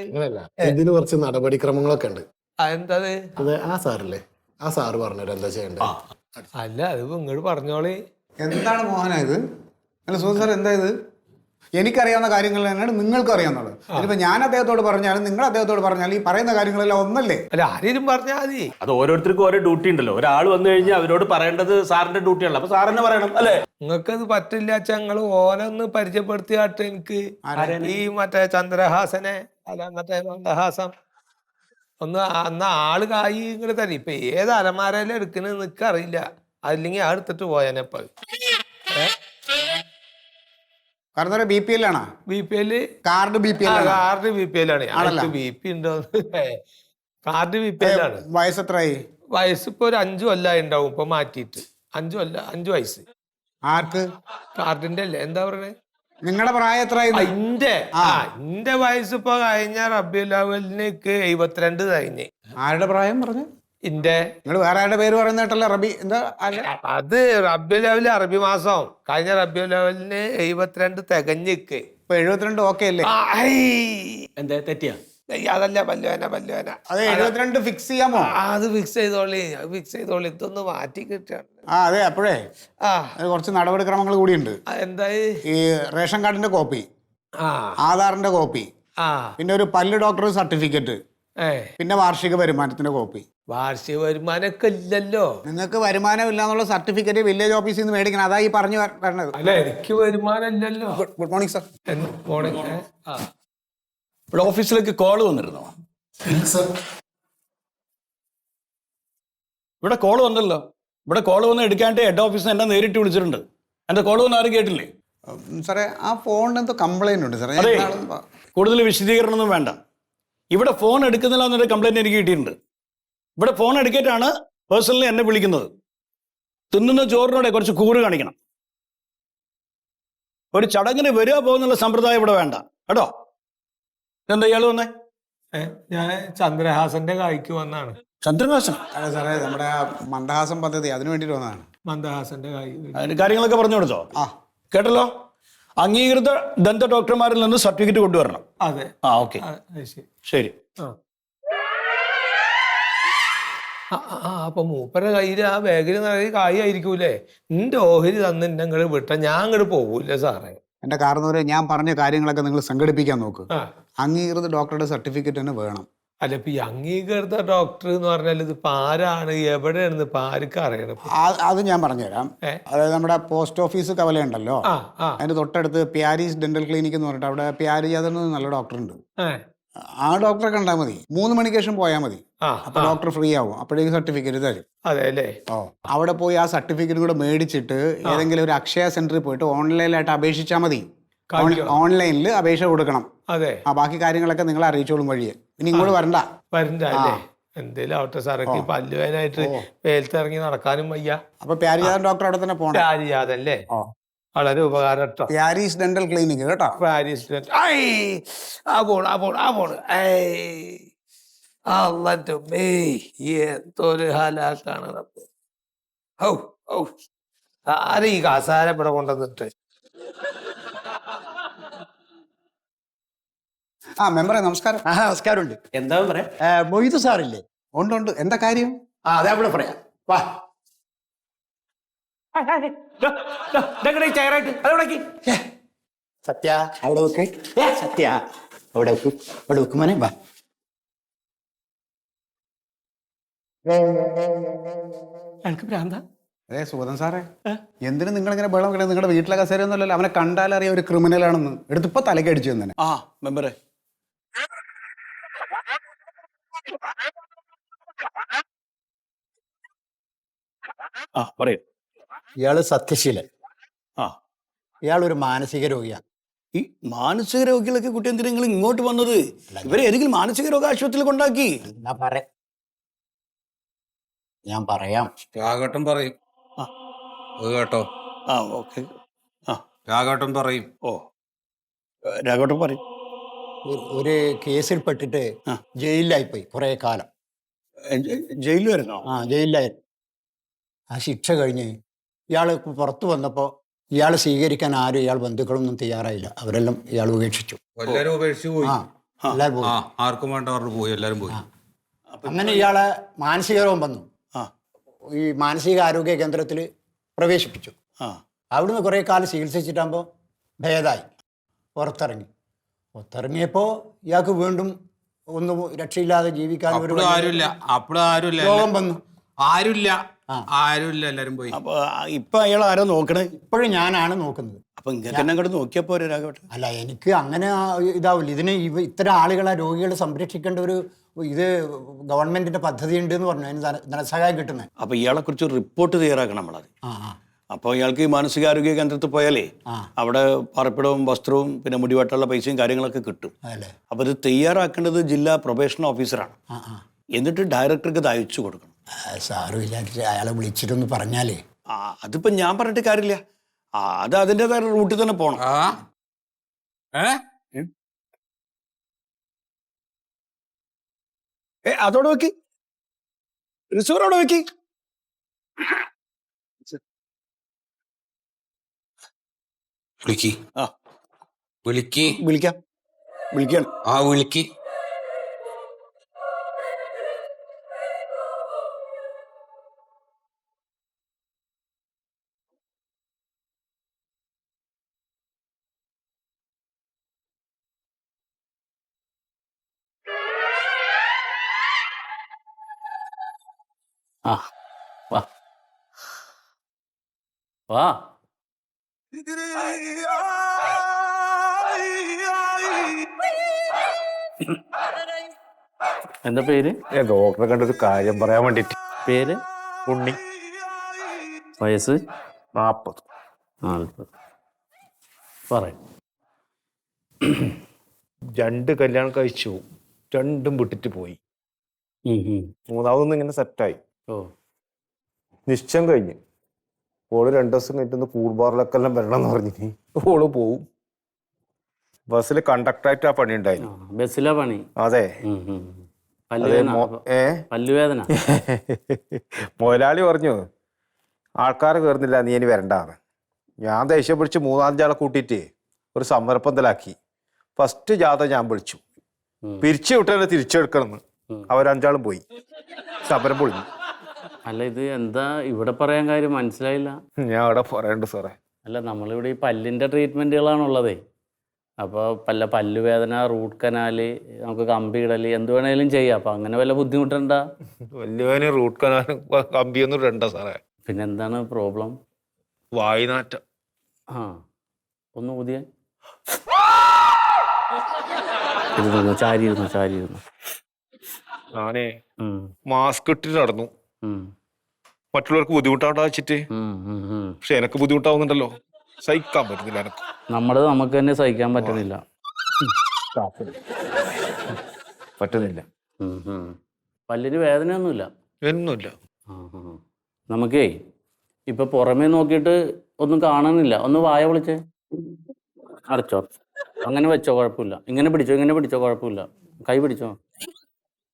Speaker 10: ഇതിന് കുറച്ച് നടപടിക്രമങ്ങളൊക്കെ ഉണ്ട്.
Speaker 1: അതെന്താ
Speaker 10: അത് ആ സാറല്ലേ, ആ സാറ് പറഞ്ഞുതരാം എന്താ ചെയ്യണ്ടേ.
Speaker 1: അല്ല അത് നിങ്ങൾ പറഞ്ഞോളി.
Speaker 6: എന്താണ് മോഹന ഇത്? അല്ല സുഹൃത്ത് സാർ, എന്താ ഇത്? എനിക്കറിയാവുന്ന കാര്യങ്ങൾ തന്നെയാണ് നിങ്ങൾക്കും അറിയാവുന്നത്. ഇതിപ്പോ ഞാൻ അദ്ദേഹത്തോട് പറഞ്ഞാലും നിങ്ങൾ അദ്ദേഹത്തോട് പറഞ്ഞാലും ഈ പറയുന്ന കാര്യങ്ങളെല്ലാം ഒന്നല്ലേ?
Speaker 1: അല്ല ആരെയും പറഞ്ഞാൽ മതി.
Speaker 2: അത് ഓരോരുത്തർക്കും ഓരോ ഡ്യൂട്ടി ഉണ്ടല്ലോ. ഒരാൾ വന്നു കഴിഞ്ഞാൽ അവരോട് പറയേണ്ടത് സാറിന്റെ ഡ്യൂട്ടിയാണല്ലോ. അപ്പൊ സാറിന് പറയണം അല്ലേ?
Speaker 1: നിങ്ങൾക്കത് പറ്റില്ല വെച്ചാൽ നിങ്ങൾ ഓനൊന്ന് പരിചയപ്പെടുത്തിയാട്ടെ എനിക്ക്. ഈ മറ്റേ ചന്ദ്രഹാസനെ അല്ല മറ്റേ മന്ദഹാസം ഒന്ന് അന്ന് ആള് കായി ഇങ്ങോട്ട് തരും. ഇപ്പൊ ഏത് അലമാരയിലും എടുക്കണെന്ന് നിനക്കറിയില്ല. അതില്ലെങ്കിൽ ആ എടുത്തിട്ട് പോയാനെപ്പോ.
Speaker 6: കാരണം BPL ആണോ?
Speaker 1: BPL
Speaker 6: card BPL
Speaker 1: card BPL ആണ്. BP ഉണ്ടോ? കാർഡ് BPL ആണ്.
Speaker 6: വയസ്സ് എത്രയായി?
Speaker 1: വയസ്സിപ്പോ ഒരു 5 കൊല്ലമായി ഉണ്ടാവും. ഇപ്പൊ മാറ്റിയിട്ട് 5 വയസ്സ്.
Speaker 6: ആർക്ക്?
Speaker 1: കാർഡിന്റെ അല്ലേ? എന്താ പറയണേ?
Speaker 6: നിങ്ങളുടെ പ്രായം എത്രയായി?
Speaker 1: എന്റെ വയസ്സിപ്പോ കഴിഞ്ഞ റബീഉൽ അവ്വലിന് 72 കഴിഞ്ഞ്.
Speaker 6: ആരുടെ പ്രായം പറഞ്ഞു? നിങ്ങൾ വേറെ ആരുടെ പേര് പറയുന്ന കേട്ടല്ലോ. റബി എന്താ?
Speaker 1: അത് റബീഉൽ അവ്വൽ അറബി മാസം. കഴിഞ്ഞ റബീഉൽ അവ്വലിന് 72 തികഞ്ഞിക്ക്.
Speaker 6: ഇപ്പൊ 72 ഓക്കെ അല്ലേ?
Speaker 2: എന്താ തെറ്റിയാ?
Speaker 1: അതല്ല പല്ലുവേന.
Speaker 6: അത് 72 ഫിക്സ് ചെയ്യാമോ?
Speaker 1: അത് ഫിക്സ് ചെയ്തോളി. ഇതൊന്ന് മാറ്റി കിട്ടാണ്.
Speaker 6: അതെ. അപ്പോഴേ കുറച്ച് നടപടിക്രമങ്ങൾ കൂടിയുണ്ട്.
Speaker 1: എന്തായി?
Speaker 6: ഈ റേഷൻ കാർഡിന്റെ കോപ്പി, ആധാറിന്റെ കോപ്പി, പിന്നെ ഒരു പല്ല് ഡോക്ടർ സർട്ടിഫിക്കറ്റ്, പിന്നെ വാർഷിക വരുമാനത്തിന്റെ കോപ്പി.
Speaker 1: വാർഷിക വരുമാനമൊക്കെ ഇല്ലല്ലോ.
Speaker 6: നിങ്ങൾക്ക് വരുമാനം ഇല്ലാന്നുള്ള സർട്ടിഫിക്കറ്റ് വില്ലേജ് ഓഫീസിൽ നിന്ന് മേടിക്കണം. അതാ ഈ പറഞ്ഞു വരണത്.
Speaker 1: അല്ല എനിക്ക് വരുമാനം ഇല്ലല്ലോ.
Speaker 6: Good morning sir.
Speaker 1: മോർണിംഗ്.
Speaker 2: ഇവിടെ ഓഫീസിലേക്ക് കോള് വന്നിരുന്നോ? ഇവിടെ കോള് വന്നല്ലോ. ഇവിടെ കോള് വന്ന് എടുക്കാണ്ട് ഹെഡ് ഓഫീസിൽ എന്നെ നേരിട്ട് വിളിച്ചിട്ടുണ്ട്. എന്റെ കോള് വന്ന് ആരും കേട്ടില്ലേ?
Speaker 6: സാറേ ആ ഫോണിന് എന്തോ കംപ്ലൈന്റ് ഉണ്ട് സാറേ.
Speaker 2: കൂടുതൽ വിശദീകരണമൊന്നും വേണ്ട. ഇവിടെ ഫോൺ എടുക്കുന്നില്ല എന്നൊരു കംപ്ലൈന്റ് എനിക്ക് കിട്ടിയിട്ടുണ്ട്. ഇവിടെ ഫോൺ എടുക്കേറ്റാണ് പേഴ്സണലി എന്നെ വിളിക്കുന്നത്. തിന്നുന്ന ചോറിനോടെ കുറച്ച് കൂറ് കാണിക്കണം. ഒരു ചടങ്ങിന് വരിക പോകുന്നുള്ള സമ്പ്രദായം ഇവിടെ വേണ്ട കേട്ടോ. എന്താ ഇയാൾ വന്നേ?
Speaker 1: ഞാൻ ചന്ദ്രഹാസന്റെ കായ്ക്ക് വന്നാണ്.
Speaker 2: ചന്ദ്രഹാസൻ?
Speaker 6: അതെ സാറേ, നമ്മുടെ മന്ദഹാസം പദ്ധതി അതിന് വേണ്ടിട്ട് വന്നതാണ്.
Speaker 1: മന്ദഹാസന്റെ കായ്
Speaker 2: അതിന്റെ കാര്യങ്ങളൊക്കെ പറഞ്ഞു കൊടുത്തോ? കേട്ടല്ലോ. അംഗീകൃത ദന്ത ഡോക്ടർമാരിൽ നിന്ന് സർട്ടിഫിക്കറ്റ് കൊണ്ടുവരണം.
Speaker 1: അതെ.
Speaker 2: ഓക്കെ ശരി.
Speaker 1: അപ്പൊ മൂപ്പരുടെ കയ്യിൽ ആ ബാഗിൽ നിറയെ കായ് ആയിരിക്കൂലേ. നിന്റെ ഓഹരി തന്ന് എന്നെ അങ്ങോട്ട് വിട്ട ഞാൻ അങ്ങോട്ട് പോകൂല്ലേ സാറേ.
Speaker 6: എന്റെ കാരണവരെ, ഞാൻ പറഞ്ഞ കാര്യങ്ങളൊക്കെ നിങ്ങൾ സംഘടിപ്പിക്കാൻ നോക്ക്. അംഗീകൃത ഡോക്ടറുടെ സർട്ടിഫിക്കറ്റ് തന്നെ വേണം.
Speaker 1: അല്ല ഇപ്പൊ ഈ അംഗീകൃത ഡോക്ടർ എന്ന് പറഞ്ഞാൽ ഇതിപ്പോ ആരാണ്, എവിടെയാണ് ഇപ്പൊ ആർക്കും അറിയണം?
Speaker 6: അത് ഞാൻ പറഞ്ഞുതരാം. അതായത് നമ്മുടെ പോസ്റ്റ് ഓഫീസ് കവലയുണ്ടല്ലോ, അതിന്റെ തൊട്ടടുത്ത് പ്യാരീസ് ഡെന്റൽ ക്ലിനിക് എന്ന് പറഞ്ഞിട്ട് അവിടെ പ്യാരി യാദവ് നല്ല ഡോക്ടർ ഉണ്ട്. ആ ഡോക്ടറെ കണ്ടാൽ മതി. 3 മണിക്ക് ശേഷം പോയാൽ മതി. അപ്പൊ ഡോക്ടർ ഫ്രീ ആവും. അപ്പോഴേക്ക് സർട്ടിഫിക്കറ്റ് തരും.
Speaker 1: അതെ അല്ലേ?
Speaker 6: അവിടെ പോയി ആ സർട്ടിഫിക്കറ്റ് കൂടെ മേടിച്ചിട്ട് ഏതെങ്കിലും ഒരു അക്ഷയ സെന്ററിൽ പോയിട്ട് ഓൺലൈനായിട്ട് അപേക്ഷിച്ചാൽ മതി. ഓൺലൈനിൽ അപേക്ഷ കൊടുക്കണം.
Speaker 1: അതെ.
Speaker 6: ബാക്കി കാര്യങ്ങളൊക്കെ നിങ്ങൾ അറിയിച്ചോളും വഴിയെ. ഇനി ഇങ്ങോട്ട് വരണ്ട.
Speaker 1: അല്ലേ? എന്തേലും ആവട്ടെ സാറൊക്കെ പല്ലുവേനായിട്ട് വേലത്തിറങ്ങി നടക്കാനും വയ്യ.
Speaker 6: അപ്പൊ പ്യാരിജാദൻ ഡോക്ടർ അവിടെ തന്നെ പോകണം.
Speaker 1: പ്യാരിജാദല്ലേ? വളരെ ഉപകാരം കേട്ടോ.
Speaker 6: പ്യാരീസ് ഡെന്റൽ ക്ലിനിക് കേട്ടോ.
Speaker 1: പ്യാരീസ് ഡെന്റൽ. എന്തൊരു ഹാലാക്കാണ്. ആരെ ഈ കസാര ഇവിടെ കൊണ്ടുവന്നിട്ട്.
Speaker 6: മെമ്പറെ നമസ്കാരം.
Speaker 3: നമസ്കാരമുണ്ട്.
Speaker 2: എന്താ പറയാ?
Speaker 3: മൊയ്തു സാറില്ലേ?
Speaker 6: ഉണ്ട്. എന്താ കാര്യം?
Speaker 3: അതെ അവിടെ പറയാം. വാ. സത്യ അവിടെ വെക്ക്. സത്യ അവിടെ വെക്കും. അവിടെ വെക്കുമോനെ. വാ.
Speaker 1: എനിക്ക് ഭ്രാന്താ?
Speaker 6: അതെ സുഗതൻ സാറേ, എന്തിനും നിങ്ങളിങ്ങനെ ബഹളം കളയുന്നത്? നിങ്ങളുടെ വീട്ടിലെ കസേരയൊന്നുമല്ലല്ലോ. അവനെ കണ്ടാലറിയാം ഒരു ക്രിമിനലാണെന്ന്. എടുത്ത് ഇപ്പൊ തലയ്ക്ക് അടിച്ചു തന്നെ.
Speaker 2: മെമ്പറെ പറയൂ.
Speaker 3: ഇയാള് സത്യശീലൻ. ഇയാളൊരു മാനസിക രോഗിയാണ്.
Speaker 2: ഈ മാനസിക രോഗികളൊക്കെ കുട്ടി എന്തിനാ നിങ്ങൾ ഇങ്ങോട്ട് വന്നത്? ഇവരെ ഏതെങ്കിലും മാനസിക രോഗ ആശുപത്രിയിൽ കൊണ്ടാക്കി.
Speaker 3: ഞാൻ പറയാം.
Speaker 5: രാഘവട്ടം പറയും. കേട്ടോ.
Speaker 2: ഓക്കെ.
Speaker 5: രാഘവട്ടം പറയും.
Speaker 2: രാഘവട്ടം പറയും.
Speaker 3: ഒരു കേസിൽ പെട്ടിട്ട് ജയിലിലായിപ്പോയി കുറെ കാലം.
Speaker 2: ജയിലിൽ വരുന്നോ?
Speaker 3: ആ ജയിലിലായിരുന്നു. ആ ശിക്ഷ കഴിഞ്ഞ് ഇയാൾ പുറത്തു വന്നപ്പോൾ ഇയാളെ സ്വീകരിക്കാൻ ആരും ഇയാൾ ബന്ധുക്കളൊന്നും തയ്യാറായില്ല. അവരെല്ലാം ഇയാൾ ഉപേക്ഷിച്ചു.
Speaker 5: എല്ലാരും ഉപേക്ഷിച്ച് പോയി.
Speaker 3: ആ എല്ലാവരും പോയി.
Speaker 5: ആർക്കും വേണ്ട പറഞ്ഞു പോയി, എല്ലാരും പോയി.
Speaker 3: അങ്ങനെ ഇയാളെ മാനസിക രോഗം വന്നു.
Speaker 2: ആ
Speaker 3: ഈ മാനസിക ആരോഗ്യ കേന്ദ്രത്തിൽ പ്രവേശിപ്പിച്ചു.
Speaker 2: ആ
Speaker 3: അവിടുന്ന് കുറേ കാലം ചികിത്സിച്ചിട്ടാകുമ്പോൾ ഭേദമായി പുറത്തിറങ്ങിയപ്പോൾ ഇയാൾക്ക് വീണ്ടും ഒന്നും രക്ഷയില്ലാതെ ജീവിക്കാൻ ഒരു രോഗം വന്നു.
Speaker 5: ആരുമില്ല, എല്ലാരും പോയി.
Speaker 2: അപ്പൊ ഇപ്പൊ അയാൾ ആരോ നോക്കണേ?
Speaker 3: ഇപ്പോഴും ഞാനാണ് നോക്കുന്നത്.
Speaker 2: അപ്പൊ ഇങ്ങനെ അങ്ങോട്ട് നോക്കിയപ്പോ രാഘവട്ടെ.
Speaker 3: അല്ല, എനിക്ക് അങ്ങനെ ഇതാവില്ല. ഇതിന് ഇത്തരം ആളുകളെ രോഗികളെ സംരക്ഷിക്കേണ്ട ഒരു ഇത് ഗവൺമെന്റിന്റെ പദ്ധതി ഉണ്ട് എന്ന് പറഞ്ഞു. അതിന് ധനസഹായം കിട്ടുന്നത്.
Speaker 2: അപ്പൊ ഇയാളെ കുറിച്ച് റിപ്പോർട്ട് തയ്യാറാക്കണം നമ്മളത്. അപ്പോൾ ഇയാൾക്ക് ഈ മാനസികാരോഗ്യ കേന്ദ്രത്തിൽ പോയാലേ അവിടെ പാർപ്പിടവും വസ്ത്രവും പിന്നെ മുടിവെട്ടുള്ള പൈസയും കാര്യങ്ങളൊക്കെ കിട്ടും. അപ്പൊ ഇത് തയ്യാറാക്കേണ്ടത് ജില്ലാ പ്രൊബേഷൻ ഓഫീസറാണ്. എന്നിട്ട് ഡയറക്ടർക്ക് ഇത് അയച്ചു കൊടുക്കണം.
Speaker 3: സാറ് വിചാരിച്ച് അയാളെ വിളിച്ചിട്ടൊന്ന് പറഞ്ഞാലേ.
Speaker 2: അതിപ്പോ ഞാൻ പറഞ്ഞിട്ട് കാര്യമില്ല. അത് അതിൻ്റെതായ റൂട്ടിൽ തന്നെ പോണം. അതോടെ വെക്കി, റിസോർ അവിടെ വെക്കി. വിളിക്കാം.
Speaker 4: വാ വാ. എന്താ പേര്?
Speaker 9: ഡോക്ടറെ കണ്ടൊരു കാര്യം പറയാൻ വേണ്ടിട്ട്.
Speaker 4: പേര്?
Speaker 9: ഉണ്ണി.
Speaker 4: വയസ്സ്?
Speaker 9: 40.
Speaker 4: പറയും.
Speaker 9: 2 കല്യാണം കഴിച്ചു, 2ഉം വിട്ടിട്ട് പോയി. 3ാമതൊന്നും ഇങ്ങനെ സെറ്റായി. നിശ്ചയം കഴിഞ്ഞ് ഓള് 2 ദിവസം കഴിഞ്ഞിട്ട് കൂൾബാറിലൊക്കെ എല്ലാം വരണം എന്ന് പറഞ്ഞിട്ട് ഓള് പോവും. ബസ്സിൽ കണ്ടക്ടറായിട്ട് ആ പണി ഉണ്ടായിരുന്നു.
Speaker 4: ബസ്സിലാ പണി?
Speaker 9: അതെ.
Speaker 4: പല്ലുവേദന.
Speaker 9: മുതലാളി പറഞ്ഞു ആൾക്കാരെ കയറുന്നില്ല, നീ ഇനി വരണ്ടാന്ന്. ഞാൻ ദേഷ്യം പിടിച്ച് 3-5 ആളെ കൂട്ടിയിട്ട് ഒരു സമരപ്പന്തലാക്കി. ഫസ്റ്റ് ജാഥ ഞാൻ വിളിച്ചു, പിരിച്ചു വിട്ടന്നെ തിരിച്ചെടുക്കണമെന്ന്. അവർ 5 ആളും പോയി, സമരം പൊളിഞ്ഞു.
Speaker 4: അല്ല, ഇത് എന്താ ഇവിടെ പറയാൻ കാര്യം മനസ്സിലായില്ല.
Speaker 9: ഞാൻ അവിടെ പറയണ്ട് സാറേ.
Speaker 4: അല്ല, നമ്മളിവിടെ ഈ പല്ലിൻ്റെ ട്രീറ്റ്മെൻറ്റുകളാണുള്ളതേ. അപ്പോൾ പല്ലുവേദന, റൂട്ട് കനാല്, നമുക്ക് കമ്പി ഇടല്, എന്ത് വേണേലും ചെയ്യാം. അപ്പം അങ്ങനെ വല്ല ബുദ്ധിമുട്ടുണ്ട?
Speaker 9: വലിയ റൂട്ട് കനാലും കമ്പിയൊന്നും ഇടണ്ട സാറേ.
Speaker 4: പിന്നെ എന്താണ് പ്രോബ്ലം?
Speaker 9: വായുനാറ്റം.
Speaker 4: ഒന്ന് ഊതിയ ചാരിയിരുന്നു.
Speaker 9: ഞാനേ മാസ്ക് ഇട്ടിട്ട് നടന്നു, മറ്റുള്ളവർക്ക് ബുദ്ധിമുട്ടാണ്ടാ വെച്ചിട്ട്. പക്ഷെ എനക്ക് ബുദ്ധിമുട്ടാവുന്നുണ്ടല്ലോ, സഹിക്കാൻ പറ്റുന്നില്ല. എനക്ക്
Speaker 4: നമുക്ക് തന്നെ സഹിക്കാൻ പറ്റുന്നില്ല. പല്ലിന് വേദനയൊന്നുമില്ല?
Speaker 9: ഒന്നുമില്ല.
Speaker 4: നമുക്കേ ഇപ്പൊ പുറമേ നോക്കിയിട്ട് ഒന്നും കാണാനില്ല. ഒന്ന് വായ വിളിച്ചേ, അടച്ചോ, അങ്ങനെ വെച്ചോ, കുഴപ്പമില്ല. ഇങ്ങനെ പിടിച്ചോ, കുഴപ്പമില്ല. കൈ പിടിച്ചോ.